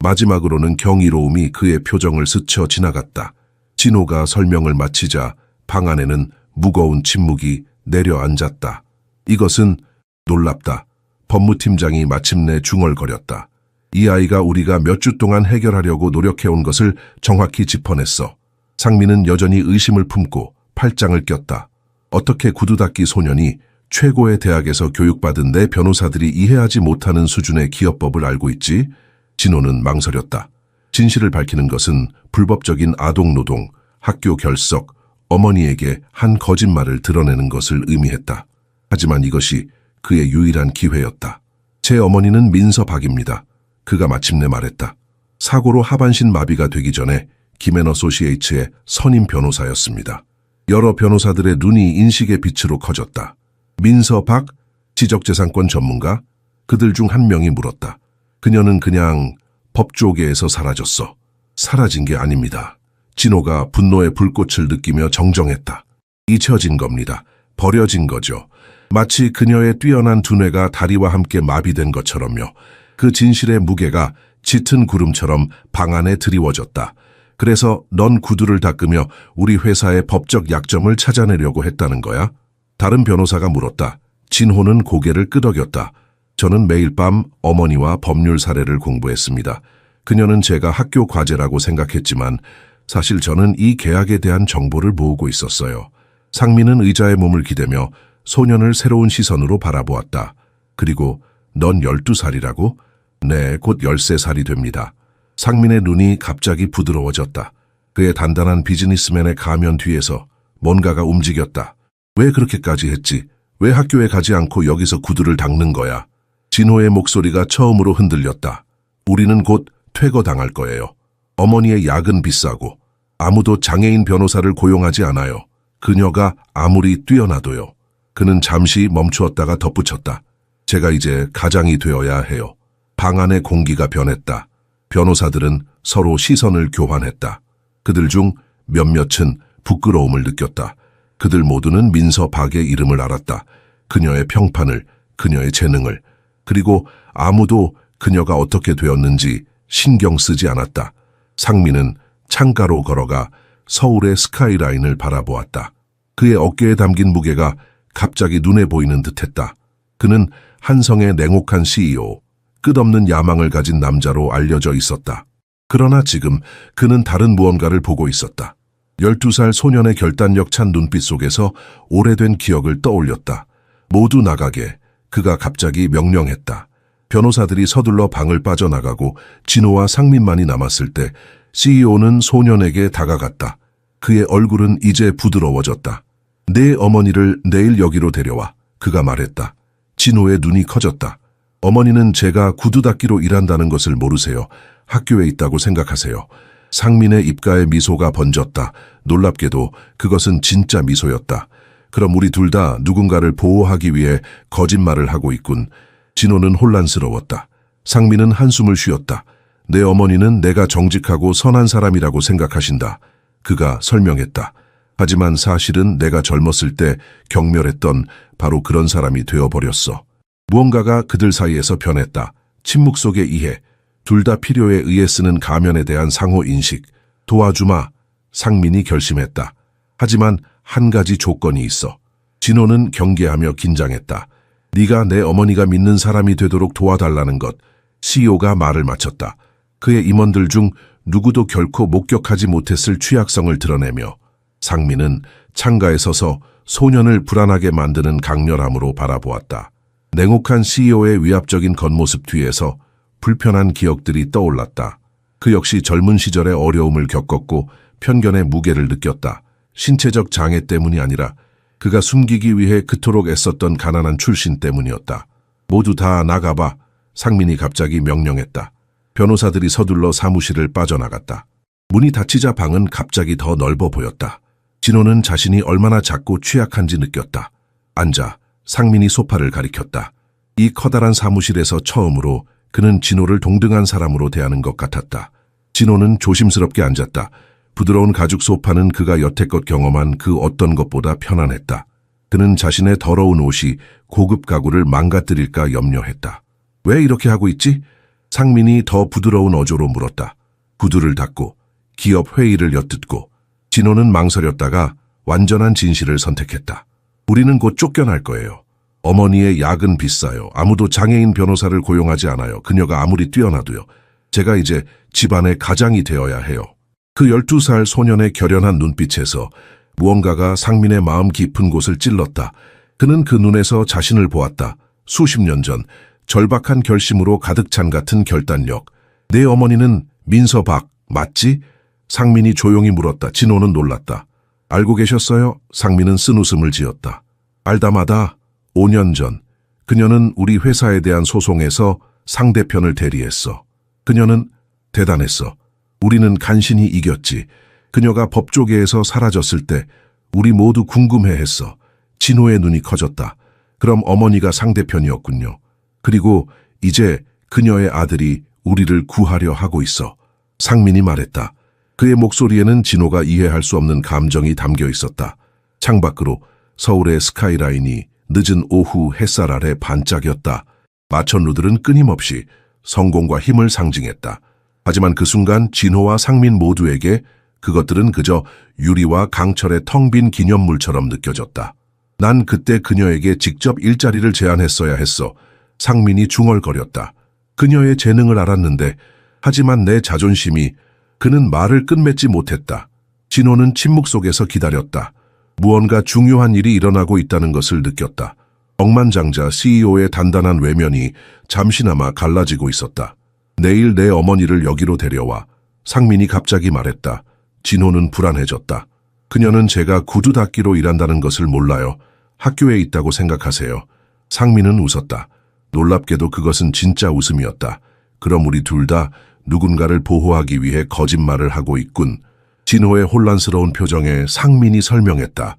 마지막으로는 경이로움이 그의 표정을 스쳐 지나갔다. 진호가 설명을 마치자 방 안에는 무거운 침묵이 내려앉았다. 이것은 놀랍다. 법무팀장이 마침내 중얼거렸다. 이 아이가 우리가 몇 주 동안 해결하려고 노력해온 것을 정확히 짚어냈어. 상민은 여전히 의심을 품고 팔짱을 꼈다. 어떻게 구두 닦기 소년이 최고의 대학에서 교육받은 내 변호사들이 이해하지 못하는 수준의 기업법을 알고 있지? 진호는 망설였다. 진실을 밝히는 것은 불법적인 아동노동, 학교 결석, 어머니에게 한 거짓말을 드러내는 것을 의미했다. 하지만 이것이 그의 유일한 기회였다. 제 어머니는 민서박입니다. 그가 마침내 말했다. 사고로 하반신 마비가 되기 전에 김앤 어소시에이츠의 선임 변호사였습니다. 여러 변호사들의 눈이 인식의 빛으로 커졌다. 민서박, 지적재산권 전문가, 그들 중 한 명이 물었다. 그녀는 그냥 법조계에서 사라졌어. 사라진 게 아닙니다. 진호가 분노의 불꽃을 느끼며 정정했다. 잊혀진 겁니다. 버려진 거죠. 마치 그녀의 뛰어난 두뇌가 다리와 함께 마비된 것처럼요. 그 진실의 무게가 짙은 구름처럼 방 안에 드리워졌다. 그래서 넌 구두를 닦으며 우리 회사의 법적 약점을 찾아내려고 했다는 거야? 다른 변호사가 물었다. 진호는 고개를 끄덕였다. 저는 매일 밤 어머니와 법률 사례를 공부했습니다. 그녀는 제가 학교 과제라고 생각했지만 사실 저는 이 계약에 대한 정보를 모으고 있었어요. 상민은 의자에 몸을 기대며 소년을 새로운 시선으로 바라보았다. 그리고 넌 12살이라고? 네, 곧 13살이 됩니다. 상민의 눈이 갑자기 부드러워졌다. 그의 단단한 비즈니스맨의 가면 뒤에서 뭔가가 움직였다. 왜 그렇게까지 했지? 왜 학교에 가지 않고 여기서 구두를 닦는 거야? 진호의 목소리가 처음으로 흔들렸다. 우리는 곧 퇴거당할 거예요. 어머니의 약은 비싸고 아무도 장애인 변호사를 고용하지 않아요. 그녀가 아무리 뛰어나도요. 그는 잠시 멈추었다가 덧붙였다. 제가 이제 가장이 되어야 해요. 방 안의 공기가 변했다. 변호사들은 서로 시선을 교환했다. 그들 중 몇몇은 부끄러움을 느꼈다. 그들 모두는 민서박의 이름을 알았다. 그녀의 평판을, 그녀의 재능을, 그리고 아무도 그녀가 어떻게 되었는지 신경 쓰지 않았다. 상민은 창가로 걸어가 서울의 스카이라인을 바라보았다. 그의 어깨에 담긴 무게가 갑자기 눈에 보이는 듯했다. 그는 한성의 냉혹한 CEO, 끝없는 야망을 가진 남자로 알려져 있었다. 그러나 지금 그는 다른 무언가를 보고 있었다. 12살 소년의 결단력 찬 눈빛 속에서 오래된 기억을 떠올렸다. 모두 나가게. 그가 갑자기 명령했다. 변호사들이 서둘러 방을 빠져나가고 진호와 상민만이 남았을 때 CEO는 소년에게 다가갔다. 그의 얼굴은 이제 부드러워졌다. 내 어머니를 내일 여기로 데려와. 그가 말했다. 진호의 눈이 커졌다. 어머니는 제가 구두 닦기로 일한다는 것을 모르세요. 학교에 있다고 생각하세요. 상민의 입가에 미소가 번졌다. 놀랍게도 그것은 진짜 미소였다. 그럼 우리 둘 다 누군가를 보호하기 위해 거짓말을 하고 있군. 진호는 혼란스러웠다. 상민은 한숨을 쉬었다. 내 어머니는 내가 정직하고 선한 사람이라고 생각하신다. 그가 설명했다. 하지만 사실은 내가 젊었을 때 경멸했던 바로 그런 사람이 되어버렸어. 무언가가 그들 사이에서 변했다. 침묵 속의 이해, 둘 다 필요에 의해 쓰는 가면에 대한 상호 인식. 도와주마. 상민이 결심했다. 하지만 한 가지 조건이 있어. 진호는 경계하며 긴장했다. 네가 내 어머니가 믿는 사람이 되도록 도와달라는 것. CEO가 말을 마쳤다. 그의 임원들 중 누구도 결코 목격하지 못했을 취약성을 드러내며 상민은 창가에 서서 소년을 불안하게 만드는 강렬함으로 바라보았다. 냉혹한 CEO의 위압적인 겉모습 뒤에서 불편한 기억들이 떠올랐다. 그 역시 젊은 시절의 어려움을 겪었고 편견의 무게를 느꼈다. 신체적 장애 때문이 아니라 그가 숨기기 위해 그토록 애썼던 가난한 출신 때문이었다. 모두 다 나가봐. 상민이 갑자기 명령했다. 변호사들이 서둘러 사무실을 빠져나갔다. 문이 닫히자 방은 갑자기 더 넓어 보였다. 진호는 자신이 얼마나 작고 취약한지 느꼈다. 앉아. 상민이 소파를 가리켰다. 이 커다란 사무실에서 처음으로 그는 진호를 동등한 사람으로 대하는 것 같았다. 진호는 조심스럽게 앉았다. 부드러운 가죽 소파는 그가 여태껏 경험한 그 어떤 것보다 편안했다. 그는 자신의 더러운 옷이 고급 가구를 망가뜨릴까 염려했다. 왜 이렇게 하고 있지? 상민이 더 부드러운 어조로 물었다. 구두를 닦고 기업 회의를 엿듣고. 진호는 망설였다가 완전한 진실을 선택했다. 우리는 곧 쫓겨날 거예요. 어머니의 약은 비싸요. 아무도 장애인 변호사를 고용하지 않아요. 그녀가 아무리 뛰어나도요. 제가 이제 집안의 가장이 되어야 해요. 그 12살 소년의 결연한 눈빛에서 무언가가 상민의 마음 깊은 곳을 찔렀다. 그는 그 눈에서 자신을 보았다. 수십 년 전 절박한 결심으로 가득 찬 같은 결단력. 내 어머니는 민서박 맞지? 상민이 조용히 물었다. 진호는 놀랐다. 알고 계셨어요? 상민은 쓴웃음을 지었다. 알다마다 5년 전 그녀는 우리 회사에 대한 소송에서 상대편을 대리했어. 그녀는 대단했어. 우리는 간신히 이겼지. 그녀가 법조계에서 사라졌을 때 우리 모두 궁금해했어. 진호의 눈이 커졌다. 그럼 어머니가 상대편이었군요. 그리고 이제 그녀의 아들이 우리를 구하려 하고 있어. 상민이 말했다. 그의 목소리에는 진호가 이해할 수 없는 감정이 담겨 있었다. 창밖으로 서울의 스카이라인이 늦은 오후 햇살 아래 반짝였다. 마천루들은 끊임없이 성공과 힘을 상징했다. 하지만 그 순간 진호와 상민 모두에게 그것들은 그저 유리와 강철의 텅 빈 기념물처럼 느껴졌다. 난 그때 그녀에게 직접 일자리를 제안했어야 했어. 상민이 중얼거렸다. 그녀의 재능을 알았는데 하지만 내 자존심이 그는 말을 끝맺지 못했다. 진호는 침묵 속에서 기다렸다. 무언가 중요한 일이 일어나고 있다는 것을 느꼈다. 억만장자 CEO의 단단한 외면이 잠시나마 갈라지고 있었다. 내일 내 어머니를 여기로 데려와. 상민이 갑자기 말했다. 진호는 불안해졌다. 그녀는 제가 구두 닦기로 일한다는 것을 몰라요. 학교에 있다고 생각하세요. 상민은 웃었다. 놀랍게도 그것은 진짜 웃음이었다. 그럼 우리 둘 다 누군가를 보호하기 위해 거짓말을 하고 있군. 진호의 혼란스러운 표정에 상민이 설명했다.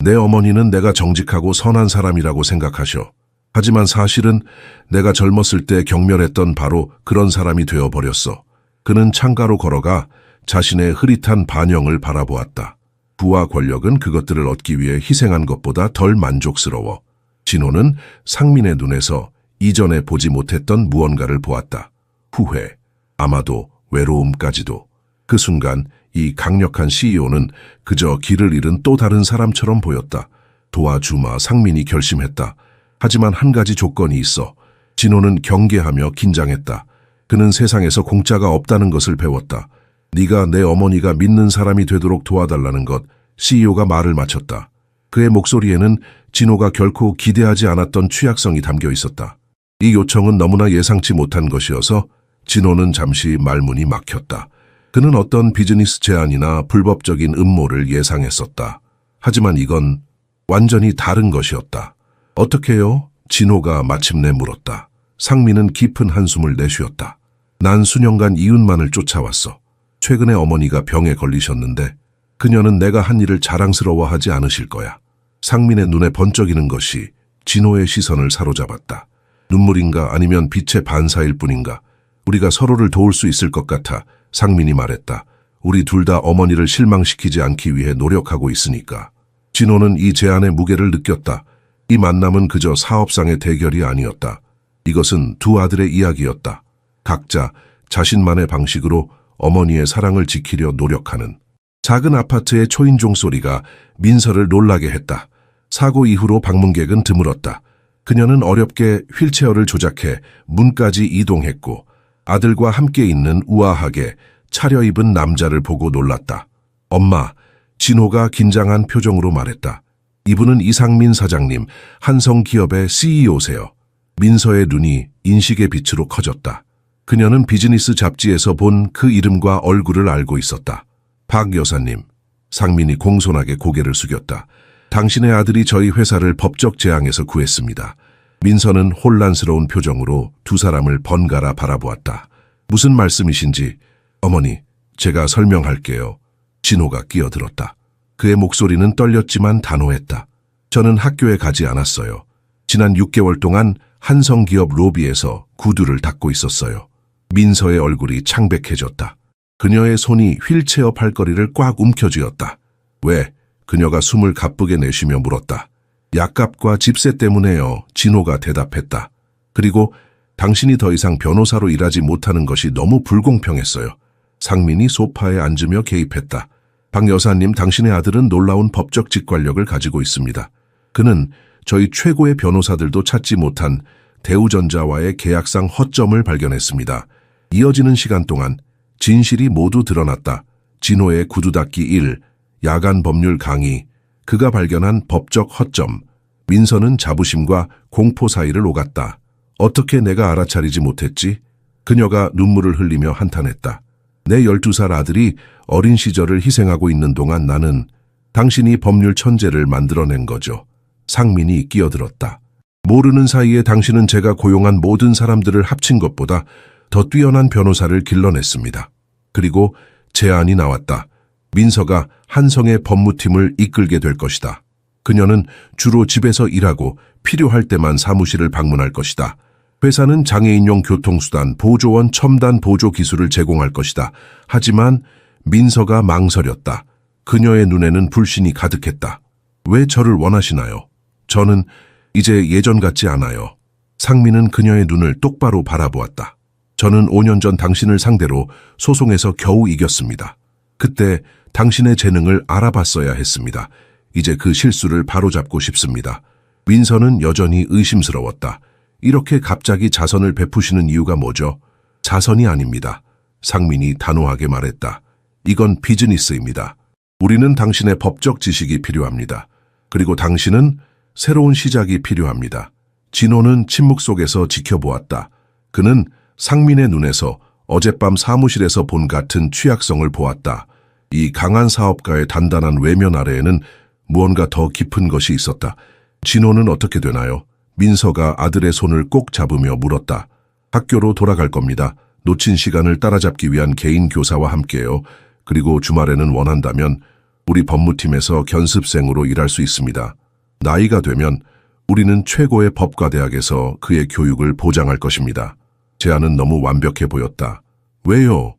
내 어머니는 내가 정직하고 선한 사람이라고 생각하셔. 하지만 사실은 내가 젊었을 때 경멸했던 바로 그런 사람이 되어버렸어. 그는 창가로 걸어가 자신의 흐릿한 반영을 바라보았다. 부와 권력은 그것들을 얻기 위해 희생한 것보다 덜 만족스러워. 진호는 상민의 눈에서 이전에 보지 못했던 무언가를 보았다. 후회, 아마도 외로움까지도. 그 순간 이 강력한 CEO는 그저 길을 잃은 또 다른 사람처럼 보였다. 도와주마. 상민이 결심했다. 하지만 한 가지 조건이 있어. 진호는 경계하며 긴장했다. 그는 세상에서 공짜가 없다는 것을 배웠다. 네가 내 어머니가 믿는 사람이 되도록 도와달라는 것. CEO가 말을 마쳤다. 그의 목소리에는 진호가 결코 기대하지 않았던 취약성이 담겨 있었다. 이 요청은 너무나 예상치 못한 것이어서 진호는 잠시 말문이 막혔다. 그는 어떤 비즈니스 제안이나 불법적인 음모를 예상했었다. 하지만 이건 완전히 다른 것이었다. 어떻게요? 진호가 마침내 물었다. 상민은 깊은 한숨을 내쉬었다. 난 수년간 이웃만을 쫓아왔어. 최근에 어머니가 병에 걸리셨는데 그녀는 내가 한 일을 자랑스러워하지 않으실 거야. 상민의 눈에 번쩍이는 것이 진호의 시선을 사로잡았다. 눈물인가 아니면 빛의 반사일 뿐인가. 우리가 서로를 도울 수 있을 것 같아. 상민이 말했다. 우리 둘 다 어머니를 실망시키지 않기 위해 노력하고 있으니까. 진호는 이 제안의 무게를 느꼈다. 이 만남은 그저 사업상의 대결이 아니었다. 이것은 두 아들의 이야기였다. 각자 자신만의 방식으로 어머니의 사랑을 지키려 노력하는. 작은 아파트의 초인종 소리가 민서를 놀라게 했다. 사고 이후로 방문객은 드물었다. 그녀는 어렵게 휠체어를 조작해 문까지 이동했고 아들과 함께 있는 우아하게 차려입은 남자를 보고 놀랐다. 엄마, 진호가 긴장한 표정으로 말했다. 이분은 이상민 사장님, 한성기업의 CEO세요. 민서의 눈이 인식의 빛으로 커졌다. 그녀는 비즈니스 잡지에서 본 그 이름과 얼굴을 알고 있었다. 박 여사님, 상민이 공손하게 고개를 숙였다. 당신의 아들이 저희 회사를 법적 재앙에서 구했습니다. 민서는 혼란스러운 표정으로 두 사람을 번갈아 바라보았다. 무슨 말씀이신지, 어머니, 제가 설명할게요. 진호가 끼어들었다. 그의 목소리는 떨렸지만 단호했다. 저는 학교에 가지 않았어요. 지난 6개월 동안 한성기업 로비에서 구두를 닦고 있었어요. 민서의 얼굴이 창백해졌다. 그녀의 손이 휠체어 팔걸이를 꽉 움켜쥐었다. 왜? 그녀가 숨을 가쁘게 내쉬며 물었다. 약값과 집세 때문에요. 진호가 대답했다. 그리고 당신이 더 이상 변호사로 일하지 못하는 것이 너무 불공평했어요. 상민이 소파에 앉으며 개입했다. 박 여사님, 당신의 아들은 놀라운 법적 직관력을 가지고 있습니다. 그는 저희 최고의 변호사들도 찾지 못한 대우전자와의 계약상 허점을 발견했습니다. 이어지는 시간 동안 진실이 모두 드러났다. 진호의 구두닦기 1, 야간 법률 강의, 그가 발견한 법적 허점, 민서는 자부심과 공포 사이를 오갔다. 어떻게 내가 알아차리지 못했지? 그녀가 눈물을 흘리며 한탄했다. 내 12살 아들이 어린 시절을 희생하고 있는 동안 나는 당신이 법률 천재를 만들어낸 거죠. 상민이 끼어들었다. 모르는 사이에 당신은 제가 고용한 모든 사람들을 합친 것보다 더 뛰어난 변호사를 길러냈습니다. 그리고 제안이 나왔다. 민서가 한성의 법무팀을 이끌게 될 것이다. 그녀는 주로 집에서 일하고 필요할 때만 사무실을 방문할 것이다. 회사는 장애인용 교통수단, 보조원, 첨단 보조 기술을 제공할 것이다. 하지만 민서가 망설였다. 그녀의 눈에는 불신이 가득했다. 왜 저를 원하시나요? 저는 이제 예전 같지 않아요. 상민은 그녀의 눈을 똑바로 바라보았다. 저는 5년 전 당신을 상대로 소송에서 겨우 이겼습니다. 그때 당신의 재능을 알아봤어야 했습니다. 이제 그 실수를 바로잡고 싶습니다. 민서는 여전히 의심스러웠다. 이렇게 갑자기 자선을 베푸시는 이유가 뭐죠? 자선이 아닙니다. 상민이 단호하게 말했다. 이건 비즈니스입니다. 우리는 당신의 법적 지식이 필요합니다. 그리고 당신은 새로운 시작이 필요합니다. 진호는 침묵 속에서 지켜보았다. 그는 상민의 눈에서 어젯밤 사무실에서 본 같은 취약성을 보았다. 이 강한 사업가의 단단한 외면 아래에는 무언가 더 깊은 것이 있었다. 진호는 어떻게 되나요? 민서가 아들의 손을 꼭 잡으며 물었다. 학교로 돌아갈 겁니다. 놓친 시간을 따라잡기 위한 개인 교사와 함께요. 그리고 주말에는 원한다면 우리 법무팀에서 견습생으로 일할 수 있습니다. 나이가 되면 우리는 최고의 법과대학에서 그의 교육을 보장할 것입니다. 제안은 너무 완벽해 보였다. 왜요?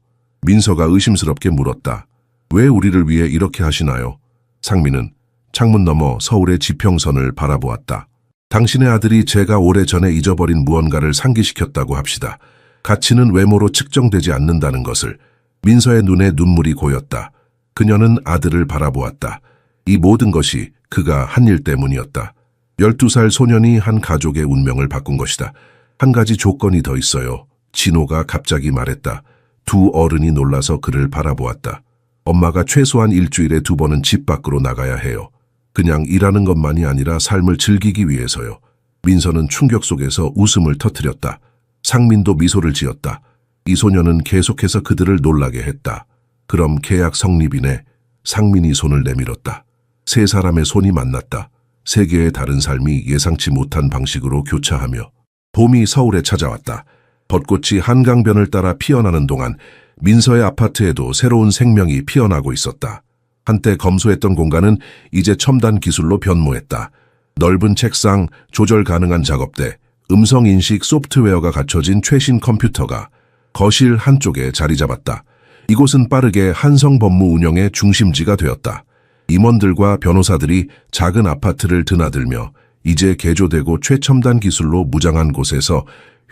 민서가 의심스럽게 물었다. 왜 우리를 위해 이렇게 하시나요? 상민은 창문 너머 서울의 지평선을 바라보았다. 당신의 아들이 제가 오래전에 잊어버린 무언가를 상기시켰다고 합시다. 가치는 외모로 측정되지 않는다는 것을. 민서의 눈에 눈물이 고였다. 그녀는 아들을 바라보았다. 이 모든 것이 그가 한 일 때문이었다. 12살 소년이 한 가족의 운명을 바꾼 것이다. 한 가지 조건이 더 있어요. 진호가 갑자기 말했다. 두 어른이 놀라서 그를 바라보았다. 엄마가 최소한 일주일에 2번은 집 밖으로 나가야 해요. 그냥 일하는 것만이 아니라 삶을 즐기기 위해서요. 민서는 충격 속에서 웃음을 터뜨렸다. 상민도 미소를 지었다. 이 소녀는 계속해서 그들을 놀라게 했다. 그럼 계약 성립이네. 상민이 손을 내밀었다. 세 사람의 손이 만났다. 세 개의 다른 삶이 예상치 못한 방식으로 교차하며 봄이 서울에 찾아왔다. 벚꽃이 한강변을 따라 피어나는 동안 민서의 아파트에도 새로운 생명이 피어나고 있었다. 한때 검소했던 공간은 이제 첨단 기술로 변모했다. 넓은 책상, 조절 가능한 작업대, 음성인식 소프트웨어가 갖춰진 최신 컴퓨터가 거실 한쪽에 자리 잡았다. 이곳은 빠르게 한성 법무 운영의 중심지가 되었다. 임원들과 변호사들이 작은 아파트를 드나들며 이제 개조되고 최첨단 기술로 무장한 곳에서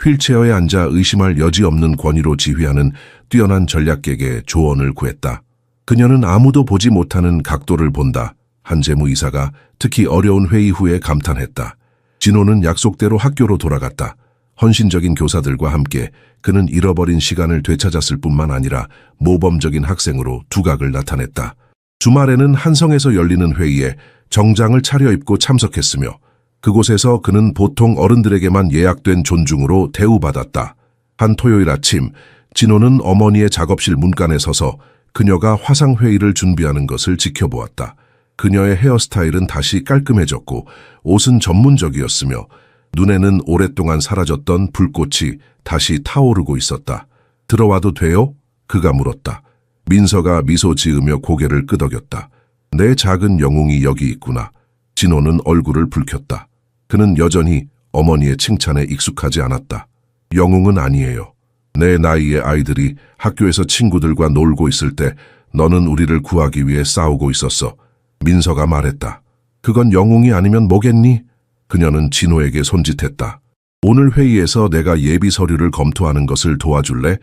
휠체어에 앉아 의심할 여지 없는 권위로 지휘하는 뛰어난 전략객의 조언을 구했다. 그녀는 아무도 보지 못하는 각도를 본다. 한재무 이사가 특히 어려운 회의 후에 감탄했다. 진호는 약속대로 학교로 돌아갔다. 헌신적인 교사들과 함께 그는 잃어버린 시간을 되찾았을 뿐만 아니라 모범적인 학생으로 두각을 나타냈다. 주말에는 한성에서 열리는 회의에 정장을 차려입고 참석했으며 그곳에서 그는 보통 어른들에게만 예약된 존중으로 대우받았다. 한 토요일 아침 진호는 어머니의 작업실 문간에 서서 그녀가 화상회의를 준비하는 것을 지켜보았다. 그녀의 헤어스타일은 다시 깔끔해졌고 옷은 전문적이었으며 눈에는 오랫동안 사라졌던 불꽃이 다시 타오르고 있었다. 들어와도 돼요? 그가 물었다. 민서가 미소 지으며 고개를 끄덕였다. 내 작은 영웅이 여기 있구나. 진호는 얼굴을 붉혔다. 그는 여전히 어머니의 칭찬에 익숙하지 않았다. 영웅은 아니에요. 내 나이의 아이들이 학교에서 친구들과 놀고 있을 때 너는 우리를 구하기 위해 싸우고 있었어. 민서가 말했다. 그건 영웅이 아니면 뭐겠니? 그녀는 진호에게 손짓했다. 오늘 회의에서 내가 예비 서류를 검토하는 것을 도와줄래?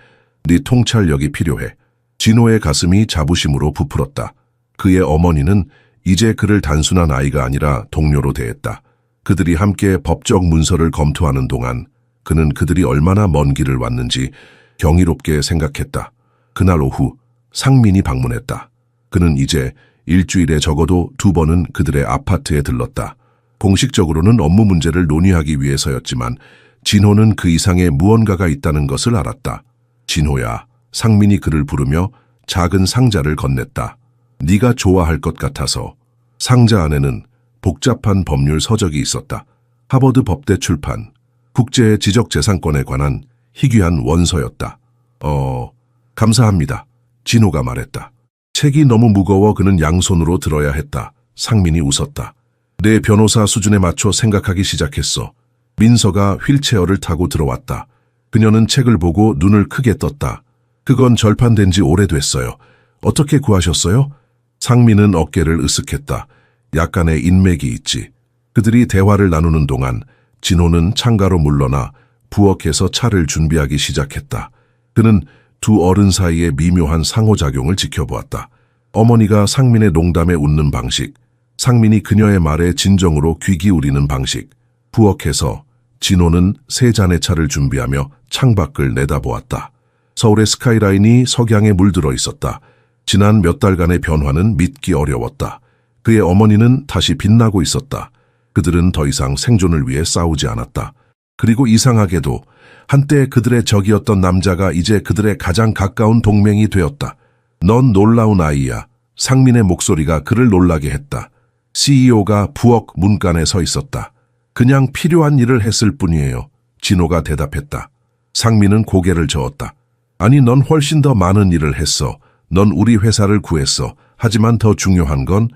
네 통찰력이 필요해. 진호의 가슴이 자부심으로 부풀었다. 그의 어머니는 이제 그를 단순한 아이가 아니라 동료로 대했다. 그들이 함께 법적 문서를 검토하는 동안 그는 그들이 얼마나 먼 길을 왔는지 경이롭게 생각했다. 그날 오후 상민이 방문했다. 그는 이제 일주일에 적어도 2번은 그들의 아파트에 들렀다. 공식적으로는 업무 문제를 논의하기 위해서였지만 진호는 그 이상의 무언가가 있다는 것을 알았다. 진호야, 상민이 그를 부르며 작은 상자를 건넸다. 네가 좋아할 것 같아서. 상자 안에는 복잡한 법률 서적이 있었다. 하버드 법대 출판, 국제 지적재산권에 관한 희귀한 원서였다. 감사합니다. 진호가 말했다. 책이 너무 무거워 그는 양손으로 들어야 했다. 상민이 웃었다. 내 변호사 수준에 맞춰 생각하기 시작했어. 민서가 휠체어를 타고 들어왔다. 그녀는 책을 보고 눈을 크게 떴다. 그건 절판된 지 오래됐어요. 어떻게 구하셨어요? 상민은 어깨를 으쓱했다. 약간의 인맥이 있지. 그들이 대화를 나누는 동안 진호는 창가로 물러나 부엌에서 차를 준비하기 시작했다. 그는 두 어른 사이의 미묘한 상호작용을 지켜보았다. 어머니가 상민의 농담에 웃는 방식, 상민이 그녀의 말에 진정으로 귀 기울이는 방식. 부엌에서 진호는 세 잔의 차를 준비하며 창밖을 내다보았다. 서울의 스카이라인이 석양에 물들어 있었다. 지난 몇 달간의 변화는 믿기 어려웠다. 그의 어머니는 다시 빛나고 있었다. 그들은 더 이상 생존을 위해 싸우지 않았다. 그리고 이상하게도 한때 그들의 적이었던 남자가 이제 그들의 가장 가까운 동맹이 되었다. 넌 놀라운 아이야. 상민의 목소리가 그를 놀라게 했다. CEO가 부엌 문간에 서 있었다. 그냥 필요한 일을 했을 뿐이에요. 진호가 대답했다. 상민은 고개를 저었다. 아니, 넌 훨씬 더 많은 일을 했어. 넌 우리 회사를 구했어. 하지만 더 중요한 건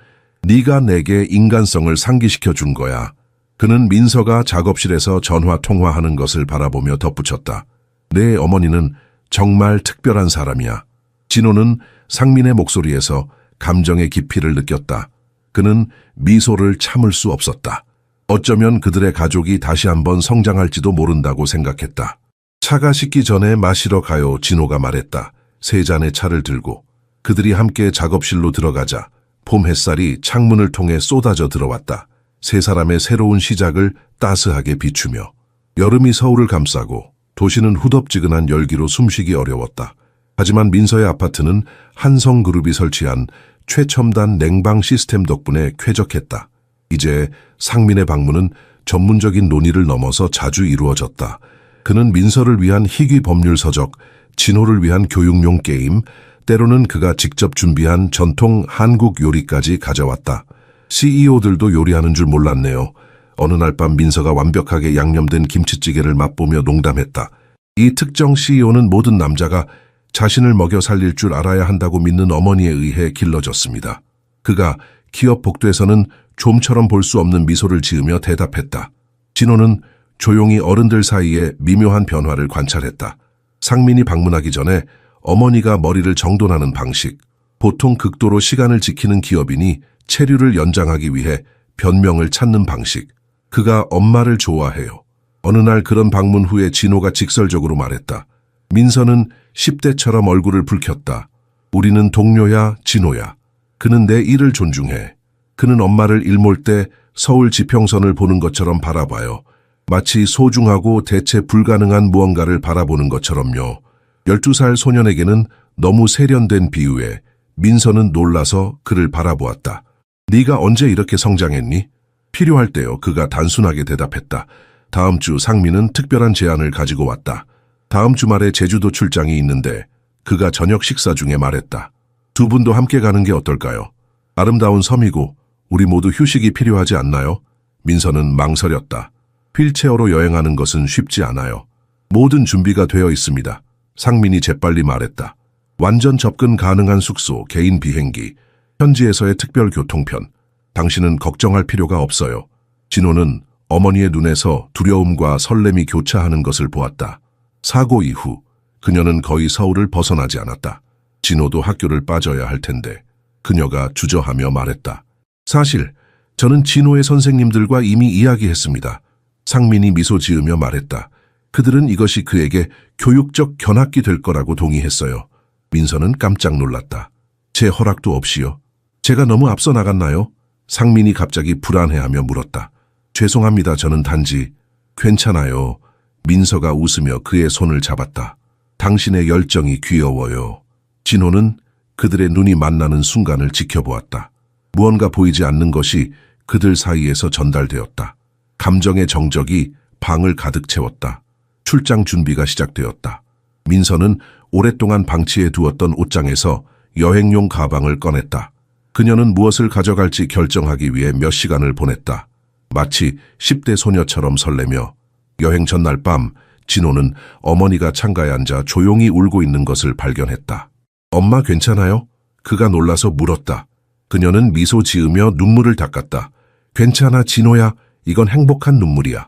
네가 내게 인간성을 상기시켜 준 거야. 그는 민서가 작업실에서 전화 통화하는 것을 바라보며 덧붙였다. 내 어머니는 정말 특별한 사람이야. 진호는 상민의 목소리에서 감정의 깊이를 느꼈다. 그는 미소를 참을 수 없었다. 어쩌면 그들의 가족이 다시 한번 성장할지도 모른다고 생각했다. 차가 식기 전에 마시러 가요, 진호가 말했다. 세 잔의 차를 들고. 그들이 함께 작업실로 들어가자 봄 햇살이 창문을 통해 쏟아져 들어왔다. 세 사람의 새로운 시작을 따스하게 비추며. 여름이 서울을 감싸고 도시는 후덥지근한 열기로 숨쉬기 어려웠다. 하지만 민서의 아파트는 한성그룹이 설치한 최첨단 냉방 시스템 덕분에 쾌적했다. 이제 상민의 방문은 전문적인 논의를 넘어서 자주 이루어졌다. 그는 민서를 위한 희귀 법률 서적, 진호를 위한 교육용 게임, 때로는 그가 직접 준비한 전통 한국 요리까지 가져왔다. CEO들도 요리하는 줄 몰랐네요. 어느 날 밤 민서가 완벽하게 양념된 김치찌개를 맛보며 농담했다. 이 특정 CEO는 모든 남자가 자신을 먹여 살릴 줄 알아야 한다고 믿는 어머니에 의해 길러졌습니다. 그가 기업 복도에서는 좀처럼 볼 수 없는 미소를 지으며 대답했다. 진호는 조용히 어른들 사이에 미묘한 변화를 관찰했다. 상민이 방문하기 전에 어머니가 머리를 정돈하는 방식, 보통 극도로 시간을 지키는 기업인이 체류를 연장하기 위해 변명을 찾는 방식. 그가 엄마를 좋아해요. 어느 날 그런 방문 후에 진호가 직설적으로 말했다. 민서는 10대처럼 얼굴을 붉혔다. 우리는 동료야, 진호야. 그는 내 일을 존중해. 그는 엄마를 일몰 때 서울 지평선을 보는 것처럼 바라봐요. 마치 소중하고 대체 불가능한 무언가를 바라보는 것처럼요. 12살 소년에게는 너무 세련된 비유에 민서는 놀라서 그를 바라보았다. 네가 언제 이렇게 성장했니? 필요할 때요. 그가 단순하게 대답했다. 다음 주 상민은 특별한 제안을 가지고 왔다. 다음 주말에 제주도 출장이 있는데 그가 저녁 식사 중에 말했다. 두 분도 함께 가는 게 어떨까요? 아름다운 섬이고 우리 모두 휴식이 필요하지 않나요? 민서는 망설였다. 휠체어로 여행하는 것은 쉽지 않아요. 모든 준비가 되어 있습니다. 상민이 재빨리 말했다. 완전 접근 가능한 숙소, 개인 비행기, 현지에서의 특별 교통편. 당신은 걱정할 필요가 없어요. 진호는 어머니의 눈에서 두려움과 설렘이 교차하는 것을 보았다. 사고 이후 그녀는 거의 서울을 벗어나지 않았다. 진호도 학교를 빠져야 할 텐데 그녀가 주저하며 말했다. 사실 저는 진호의 선생님들과 이미 이야기했습니다. 상민이 미소 지으며 말했다. 그들은 이것이 그에게 교육적 견학기 될 거라고 동의했어요. 민서는 깜짝 놀랐다. 제 허락도 없이요? 제가 너무 앞서 나갔나요? 상민이 갑자기 불안해하며 물었다. 죄송합니다. 저는 단지 괜찮아요. 민서가 웃으며 그의 손을 잡았다. 당신의 열정이 귀여워요. 진호는 그들의 눈이 만나는 순간을 지켜보았다. 무언가 보이지 않는 것이 그들 사이에서 전달되었다. 감정의 정적이 방을 가득 채웠다. 출장 준비가 시작되었다. 민서는 오랫동안 방치해 두었던 옷장에서 여행용 가방을 꺼냈다. 그녀는 무엇을 가져갈지 결정하기 위해 몇 시간을 보냈다. 마치 10대 소녀처럼 설레며. 여행 전날 밤 진호는 어머니가 창가에 앉아 조용히 울고 있는 것을 발견했다. 엄마 괜찮아요? 그가 놀라서 물었다. 그녀는 미소 지으며 눈물을 닦았다. 괜찮아 진호야. 이건 행복한 눈물이야.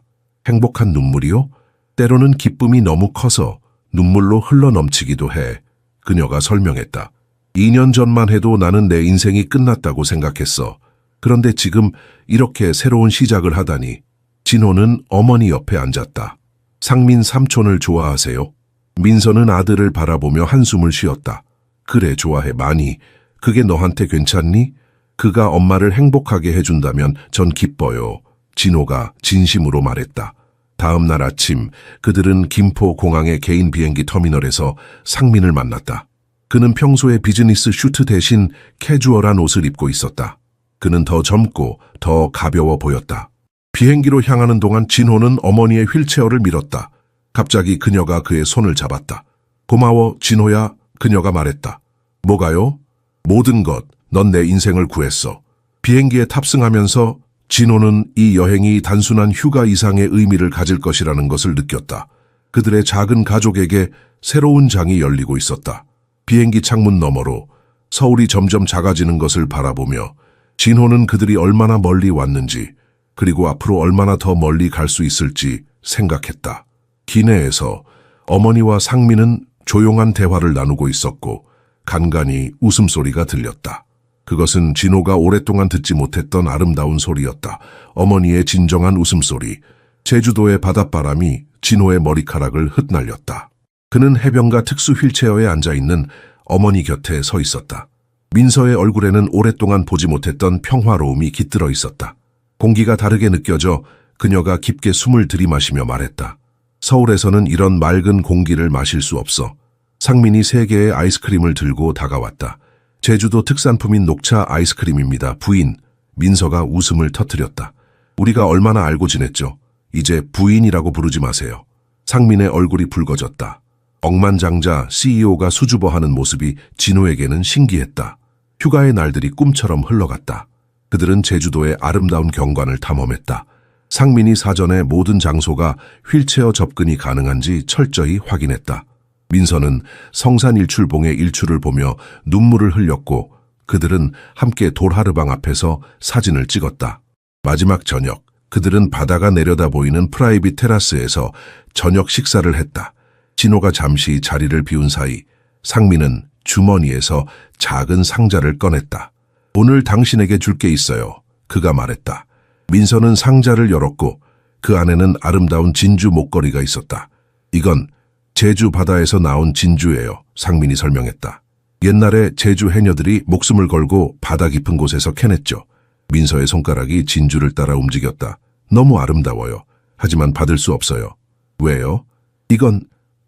행복한 눈물이요? 때로는 기쁨이 너무 커서 눈물로 흘러넘치기도 해. 그녀가 설명했다. 2년 전만 해도 나는 내 인생이 끝났다고 생각했어. 그런데 지금 이렇게 새로운 시작을 하다니. 진호는 어머니 옆에 앉았다. 상민 삼촌을 좋아하세요? 민서는 아들을 바라보며 한숨을 쉬었다. 그래, 좋아해, 많이. 그게 너한테 괜찮니? 그가 엄마를 행복하게 해준다면 전 기뻐요. 진호가 진심으로 말했다. 다음 날 아침 그들은 김포 공항의 개인 비행기 터미널에서 상민을 만났다. 그는 평소에 비즈니스 슈트 대신 캐주얼한 옷을 입고 있었다. 그는 더 젊고 더 가벼워 보였다. 비행기로 향하는 동안 진호는 어머니의 휠체어를 밀었다. 갑자기 그녀가 그의 손을 잡았다. 고마워, 진호야. 그녀가 말했다. 뭐가요? 모든 것. 넌 내 인생을 구했어. 비행기에 탑승하면서 진호는 이 여행이 단순한 휴가 이상의 의미를 가질 것이라는 것을 느꼈다. 그들의 작은 가족에게 새로운 장이 열리고 있었다. 비행기 창문 너머로 서울이 점점 작아지는 것을 바라보며 진호는 그들이 얼마나 멀리 왔는지 그리고 앞으로 얼마나 더 멀리 갈 수 있을지 생각했다. 기내에서 어머니와 상민은 조용한 대화를 나누고 있었고 간간히 웃음소리가 들렸다. 그것은 진호가 오랫동안 듣지 못했던 아름다운 소리였다. 어머니의 진정한 웃음소리. 제주도의 바닷바람이 진호의 머리카락을 흩날렸다. 그는 해변가 특수 휠체어에 앉아있는 어머니 곁에 서 있었다. 민서의 얼굴에는 오랫동안 보지 못했던 평화로움이 깃들어 있었다. 공기가 다르게 느껴져 그녀가 깊게 숨을 들이마시며 말했다. 서울에서는 이런 맑은 공기를 마실 수 없어. 상민이 3개의 아이스크림을 들고 다가왔다. 제주도 특산품인 녹차 아이스크림입니다. 부인. 민서가 웃음을 터뜨렸다. 우리가 얼마나 알고 지냈죠? 이제 부인이라고 부르지 마세요. 상민의 얼굴이 붉어졌다. 억만장자 CEO가 수줍어하는 모습이 진호에게는 신기했다. 휴가의 날들이 꿈처럼 흘러갔다. 그들은 제주도의 아름다운 경관을 탐험했다. 상민이 사전에 모든 장소가 휠체어 접근이 가능한지 철저히 확인했다. 민서는 성산일출봉의 일출을 보며 눈물을 흘렸고 그들은 함께 돌하르방 앞에서 사진을 찍었다. 마지막 저녁, 그들은 바다가 내려다 보이는 프라이빗 테라스에서 저녁 식사를 했다. 진호가 잠시 자리를 비운 사이 상민은 주머니에서 작은 상자를 꺼냈다. 오늘 당신에게 줄 게 있어요. 그가 말했다. 민서는 상자를 열었고 그 안에는 아름다운 진주 목걸이가 있었다. 이건 제주 바다에서 나온 진주예요. 상민이 설명했다. 옛날에 제주 해녀들이 목숨을 걸고 바다 깊은 곳에서 캐냈죠. 민서의 손가락이 진주를 따라 움직였다. 너무 아름다워요. 하지만 받을 수 없어요. 왜요? 이건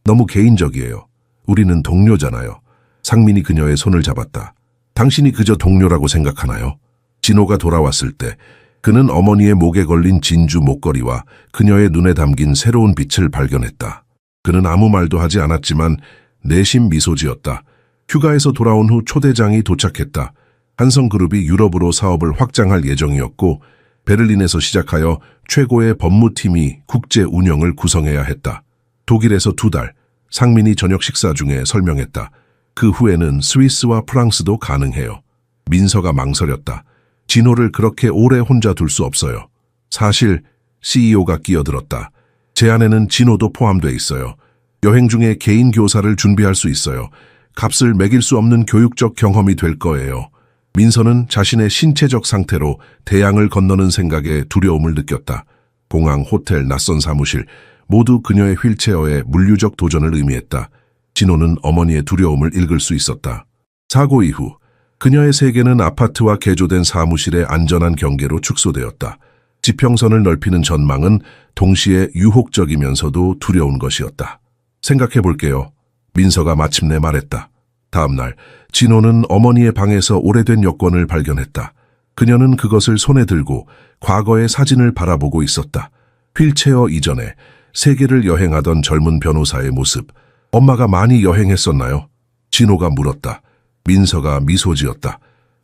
너무 개인적이에요. 우리는 동료잖아요. 상민이 그녀의 손을 잡았다. 당신이 그저 동료라고 생각하나요? 진호가 돌아왔을 때 그는 어머니의 목에 걸린 진주 목걸이와 그녀의 눈에 담긴 새로운 빛을 발견했다. 그는 아무 말도 하지 않았지만 내심 미소 지었다. 휴가에서 돌아온 후 초대장이 도착했다. 한성그룹이 유럽으로 사업을 확장할 예정이었고 베를린에서 시작하여 최고의 법무팀이 국제 운영을 구성해야 했다. 독일에서 2달, 상민이 저녁 식사 중에 설명했다. 그 후에는 스위스와 프랑스도 가능해요. 민서가 망설였다. 진호를 그렇게 오래 혼자 둘 수 없어요. 사실 CEO가 끼어들었다. 제안에는 진호도 포함돼 있어요. 여행 중에 개인 교사를 준비할 수 있어요. 값을 매길 수 없는 교육적 경험이 될 거예요. 민서는 자신의 신체적 상태로 대양을 건너는 생각에 두려움을 느꼈다. 공항, 호텔, 낯선 사무실, 모두 그녀의 휠체어에 물리적 도전을 의미했다. 진호는 어머니의 두려움을 읽을 수 있었다. 사고 이후 그녀의 세계는 아파트와 개조된 사무실의 안전한 경계로 축소되었다. 지평선을 넓히는 전망은 동시에 유혹적이면서도 두려운 것이었다. 생각해 볼게요. 민서가 마침내 말했다. 다음 날 진호는 어머니의 방에서 오래된 여권을 발견했다. 그녀는 그것을 손에 들고 과거의 사진을 바라보고 있었다. 휠체어 이전에 세계를 여행하던 젊은 변호사의 모습. 엄마가 많이 여행했었나요? 진호가 물었다. 민서가 미소 지었다.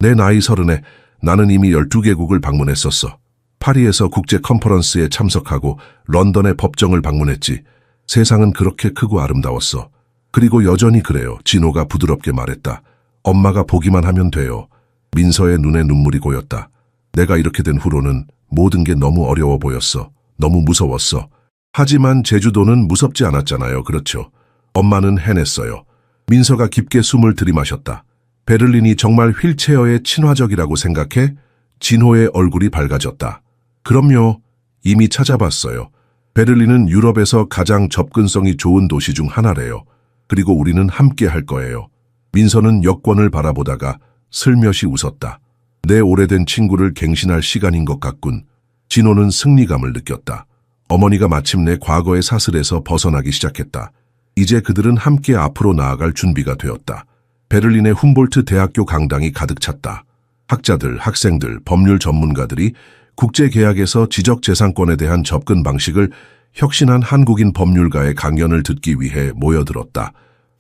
내 나이 30에 나는 이미 12개국을 방문했었어. 파리에서 국제 컨퍼런스에 참석하고 런던의 법정을 방문했지. 세상은 그렇게 크고 아름다웠어. 그리고 여전히 그래요. 진호가 부드럽게 말했다. 엄마가 보기만 하면 돼요. 민서의 눈에 눈물이 고였다. 내가 이렇게 된 후로는 모든 게 너무 어려워 보였어. 너무 무서웠어. 하지만 제주도는 무섭지 않았잖아요. 그렇죠? 엄마는 해냈어요. 민서가 깊게 숨을 들이마셨다. 베를린이 정말 휠체어에 친화적이라고 생각해? 진호의 얼굴이 밝아졌다. 그럼요. 이미 찾아봤어요. 베를린은 유럽에서 가장 접근성이 좋은 도시 중 하나래요. 그리고 우리는 함께 할 거예요. 민서는 여권을 바라보다가 슬며시 웃었다. 내 오래된 친구를 갱신할 시간인 것 같군. 진호는 승리감을 느꼈다. 어머니가 마침내 과거의 사슬에서 벗어나기 시작했다. 이제 그들은 함께 앞으로 나아갈 준비가 되었다. 베를린의 훔볼트 대학교 강당이 가득 찼다. 학자들, 학생들, 법률 전문가들이 국제계약에서 지적재산권에 대한 접근 방식을 혁신한 한국인 법률가의 강연을 듣기 위해 모여들었다.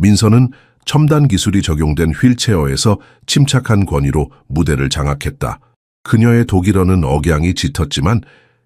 민서는 첨단 기술이 적용된 휠체어에서 침착한 권위로 무대를 장악했다. 그녀의 독일어는 억양이 짙었지만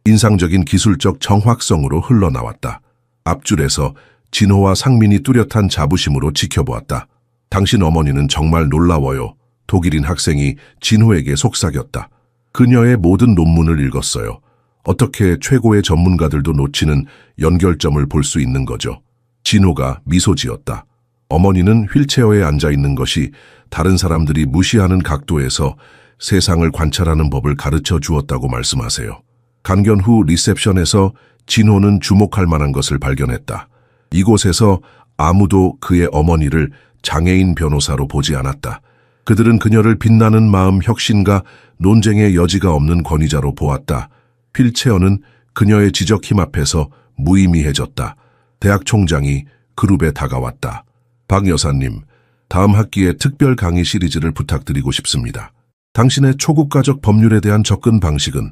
인상적인 기술적 정확성으로 흘러나왔다. 앞줄에서 진호와 상민이 뚜렷한 자부심으로 지켜보았다. 당신 어머니는 정말 놀라워요. 독일인 학생이 진호에게 속삭였다. 그녀의 모든 논문을 읽었어요. 어떻게 최고의 전문가들도 놓치는 연결점을 볼 수 있는 거죠. 진호가 미소 지었다. 어머니는 휠체어에 앉아 있는 것이 다른 사람들이 무시하는 각도에서 세상을 관찰하는 법을 가르쳐 주었다고 말씀하세요. 강연 후 리셉션에서 진호는 주목할 만한 것을 발견했다. 이곳에서 아무도 그의 어머니를 장애인 변호사로 보지 않았다. 그들은 그녀를 빛나는 마음 혁신가 논쟁의 여지가 없는 권위자로 보았다. 휠체어는 그녀의 지적 힘 앞에서 무의미해졌다. 대학 총장이 그룹에 다가왔다. 박 여사님, 다음 학기에 특별 강의 시리즈를 부탁드리고 싶습니다. 당신의 초국가적 법률에 대한 접근 방식은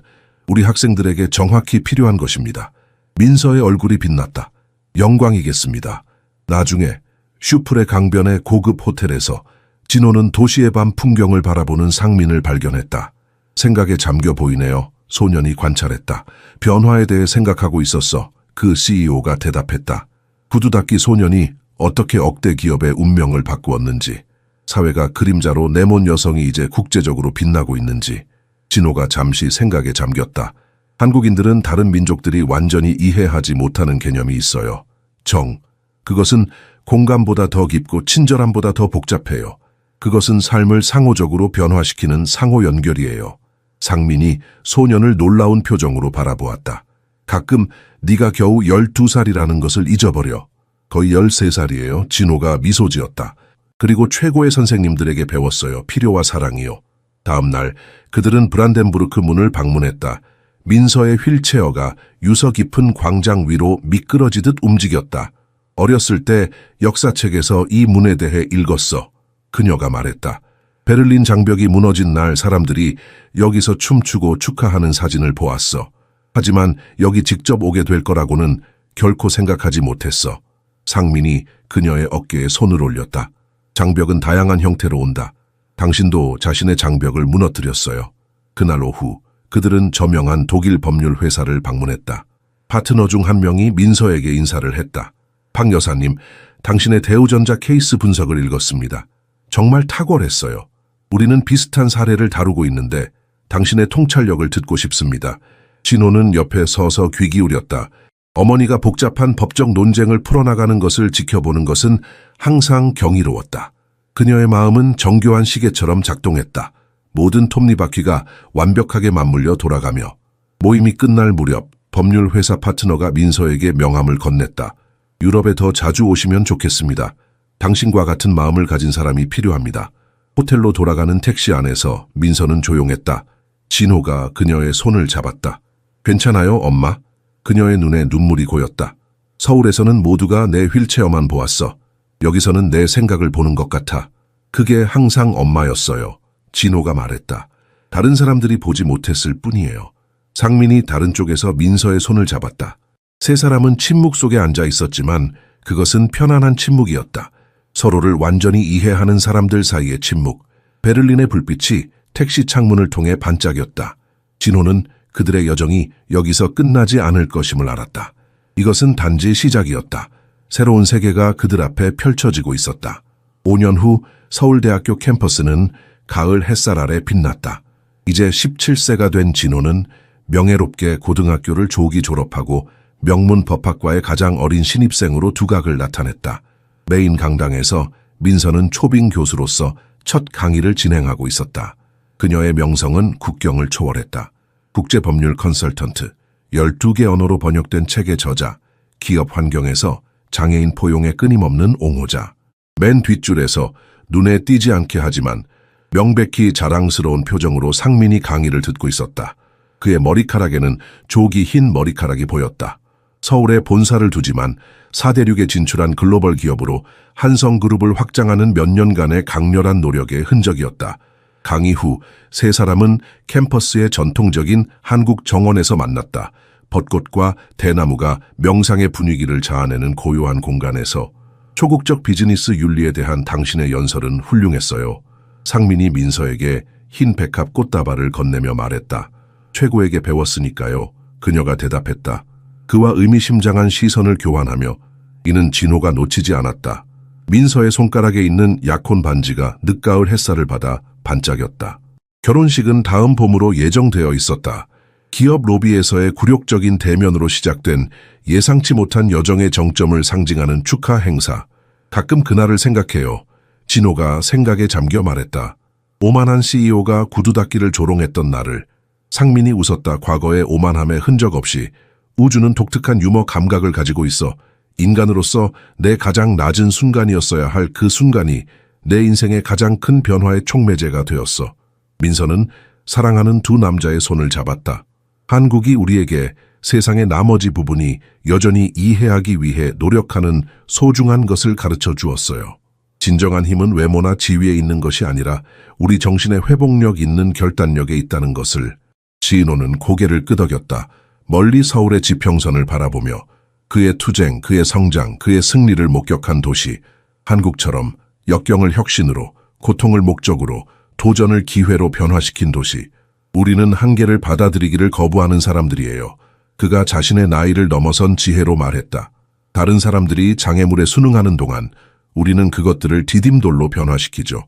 우리 학생들에게 정확히 필요한 것입니다. 민서의 얼굴이 빛났다. 영광이겠습니다. 나중에 슈플의 강변의 고급 호텔에서 진호는 도시의 밤 풍경을 바라보는 상민을 발견했다. 생각에 잠겨 보이네요. 소년이 관찰했다. 변화에 대해 생각하고 있었어. 그 CEO가 대답했다. 구두 닦기 소년이 어떻게 억대 기업의 운명을 바꾸었는지, 사회가 그림자로 내몬 여성이 이제 국제적으로 빛나고 있는지. 진호가 잠시 생각에 잠겼다. 한국인들은 다른 민족들이 완전히 이해하지 못하는 개념이 있어요. 정. 그것은 공감보다 더 깊고 친절함보다 더 복잡해요. 그것은 삶을 상호적으로 변화시키는 상호 연결이에요. 상민이 소년을 놀라운 표정으로 바라보았다. 가끔 네가 겨우 12살이라는 것을 잊어버려. 거의 13살이에요. 진호가 미소 지었다. 그리고 최고의 선생님들에게 배웠어요. 필요와 사랑이요. 다음 날 그들은 브란덴부르크 문을 방문했다. 민서의 휠체어가 유서 깊은 광장 위로 미끄러지듯 움직였다. 어렸을 때 역사책에서 이 문에 대해 읽었어. 그녀가 말했다. 베를린 장벽이 무너진 날 사람들이 여기서 춤추고 축하하는 사진을 보았어. 하지만 여기 직접 오게 될 거라고는 결코 생각하지 못했어. 상민이 그녀의 어깨에 손을 올렸다. 장벽은 다양한 형태로 온다. 당신도 자신의 장벽을 무너뜨렸어요. 그날 오후 그들은 저명한 독일 법률 회사를 방문했다. 파트너 중 한 명이 민서에게 인사를 했다. 박 여사님, 당신의 대우전자 케이스 분석을 읽었습니다. 정말 탁월했어요. 우리는 비슷한 사례를 다루고 있는데 당신의 통찰력을 듣고 싶습니다. 진호는 옆에 서서 귀 기울였다. 어머니가 복잡한 법적 논쟁을 풀어나가는 것을 지켜보는 것은 항상 경이로웠다. 그녀의 마음은 정교한 시계처럼 작동했다. 모든 톱니바퀴가 완벽하게 맞물려 돌아가며 모임이 끝날 무렵 법률 회사 파트너가 민서에게 명함을 건넸다. 유럽에 더 자주 오시면 좋겠습니다. 당신과 같은 마음을 가진 사람이 필요합니다. 호텔로 돌아가는 택시 안에서 민서는 조용했다. 진호가 그녀의 손을 잡았다. 괜찮아요, 엄마? 그녀의 눈에 눈물이 고였다. 서울에서는 모두가 내 휠체어만 보았어. 여기서는 내 생각을 보는 것 같아. 그게 항상 엄마였어요. 진호가 말했다. 다른 사람들이 보지 못했을 뿐이에요. 상민이 다른 쪽에서 민서의 손을 잡았다. 세 사람은 침묵 속에 앉아 있었지만 그것은 편안한 침묵이었다. 서로를 완전히 이해하는 사람들 사이의 침묵. 베를린의 불빛이 택시 창문을 통해 반짝였다. 진호는 그들의 여정이 여기서 끝나지 않을 것임을 알았다. 이것은 단지 시작이었다. 새로운 세계가 그들 앞에 펼쳐지고 있었다. 5년 후 서울대학교 캠퍼스는 가을 햇살 아래 빛났다. 이제 17세가 된 진호는 명예롭게 고등학교를 조기 졸업하고 명문 법학과의 가장 어린 신입생으로 두각을 나타냈다. 메인 강당에서 민서는 초빙 교수로서 첫 강의를 진행하고 있었다. 그녀의 명성은 국경을 초월했다. 국제법률 컨설턴트, 12개 언어로 번역된 책의 저자, 기업 환경에서 장애인 포용에 끊임없는 옹호자. 맨 뒷줄에서 눈에 띄지 않게 하지만 명백히 자랑스러운 표정으로 상민이 강의를 듣고 있었다. 그의 머리카락에는 조기 흰 머리카락이 보였다. 서울에 본사를 두지만 4대륙에 진출한 글로벌 기업으로 한성그룹을 확장하는 몇 년간의 강렬한 노력의 흔적이었다. 강의 후 세 사람은 캠퍼스의 전통적인 한국 정원에서 만났다. 벚꽃과 대나무가 명상의 분위기를 자아내는 고요한 공간에서 초국적 비즈니스 윤리에 대한 당신의 연설은 훌륭했어요. 상민이 민서에게 흰 백합 꽃다발을 건네며 말했다. 최고에게 배웠으니까요. 그녀가 대답했다. 그와 의미심장한 시선을 교환하며 이는 진호가 놓치지 않았다. 민서의 손가락에 있는 약혼 반지가 늦가을 햇살을 받아 반짝였다. 결혼식은 다음 봄으로 예정되어 있었다. 기업 로비에서의 굴욕적인 대면으로 시작된 예상치 못한 여정의 정점을 상징하는 축하 행사. 가끔 그날을 생각해요. 진호가 생각에 잠겨 말했다. 오만한 CEO가 구두 닦기를 조롱했던 날을. 상민이 웃었다. 과거의 오만함의 흔적 없이 우주는 독특한 유머 감각을 가지고 있어 인간으로서 내 가장 낮은 순간이었어야 할 그 순간이 내 인생의 가장 큰 변화의 촉매제가 되었어. 민서는 사랑하는 두 남자의 손을 잡았다. 한국이 우리에게 세상의 나머지 부분이 여전히 이해하기 위해 노력하는 소중한 것을 가르쳐 주었어요. 진정한 힘은 외모나 지위에 있는 것이 아니라 우리 정신의 회복력 있는 결단력에 있다는 것을. 진호는 고개를 끄덕였다. 멀리 서울의 지평선을 바라보며 그의 투쟁, 그의 성장, 그의 승리를 목격한 도시. 한국처럼 역경을 혁신으로, 고통을 목적으로, 도전을 기회로 변화시킨 도시. 우리는 한계를 받아들이기를 거부하는 사람들이에요. 그가 자신의 나이를 넘어선 지혜로 말했다. 다른 사람들이 장애물에 순응하는 동안 우리는 그것들을 디딤돌로 변화시키죠.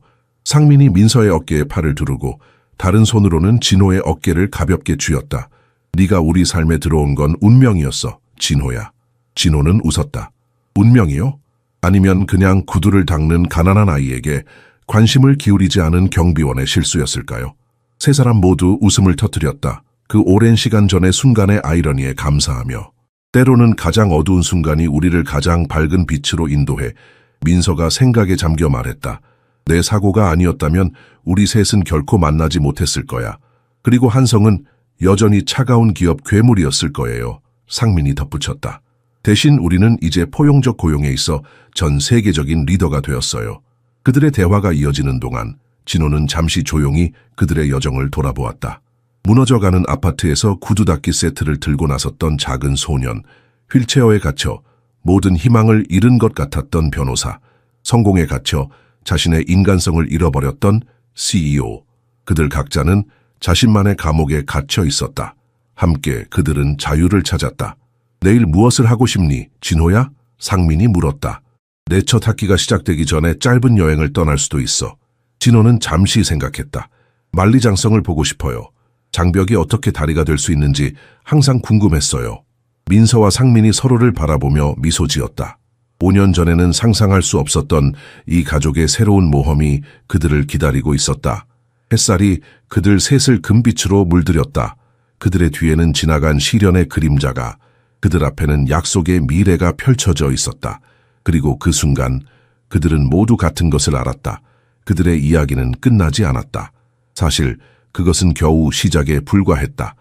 상민이 민서의 어깨에 팔을 두르고 다른 손으로는 진호의 어깨를 가볍게 쥐었다. 네가 우리 삶에 들어온 건 운명이었어, 진호야. 진호는 웃었다. 운명이요? 아니면 그냥 구두를 닦는 가난한 아이에게 관심을 기울이지 않은 경비원의 실수였을까요? 세 사람 모두 웃음을 터뜨렸다. 그 오랜 시간 전의 순간의 아이러니에 감사하며. 때로는 가장 어두운 순간이 우리를 가장 밝은 빛으로 인도해. 민서가 생각에 잠겨 말했다. 내 사고가 아니었다면 우리 셋은 결코 만나지 못했을 거야. 그리고 한성은 여전히 차가운 기업 괴물이었을 거예요. 상민이 덧붙였다. 대신 우리는 이제 포용적 고용에 있어 전 세계적인 리더가 되었어요. 그들의 대화가 이어지는 동안 진호는 잠시 조용히 그들의 여정을 돌아보았다. 무너져가는 아파트에서 구두 닦기 세트를 들고 나섰던 작은 소년, 휠체어에 갇혀 모든 희망을 잃은 것 같았던 변호사, 성공에 갇혀 자신의 인간성을 잃어버렸던 CEO. 그들 각자는 자신만의 감옥에 갇혀 있었다. 함께 그들은 자유를 찾았다. 내일 무엇을 하고 싶니, 진호야? 상민이 물었다. 내 첫 학기가 시작되기 전에 짧은 여행을 떠날 수도 있어. 진호는 잠시 생각했다. 만리장성을 보고 싶어요. 장벽이 어떻게 다리가 될 수 있는지 항상 궁금했어요. 민서와 상민이 서로를 바라보며 미소 지었다. 5년 전에는 상상할 수 없었던 이 가족의 새로운 모험이 그들을 기다리고 있었다. 햇살이 그들 셋을 금빛으로 물들였다. 그들의 뒤에는 지나간 시련의 그림자가, 그들 앞에는 약속의 미래가 펼쳐져 있었다. 그리고 그 순간 그들은 모두 같은 것을 알았다. 그들의 이야기는 끝나지 않았다. 사실 그것은 겨우 시작에 불과했다.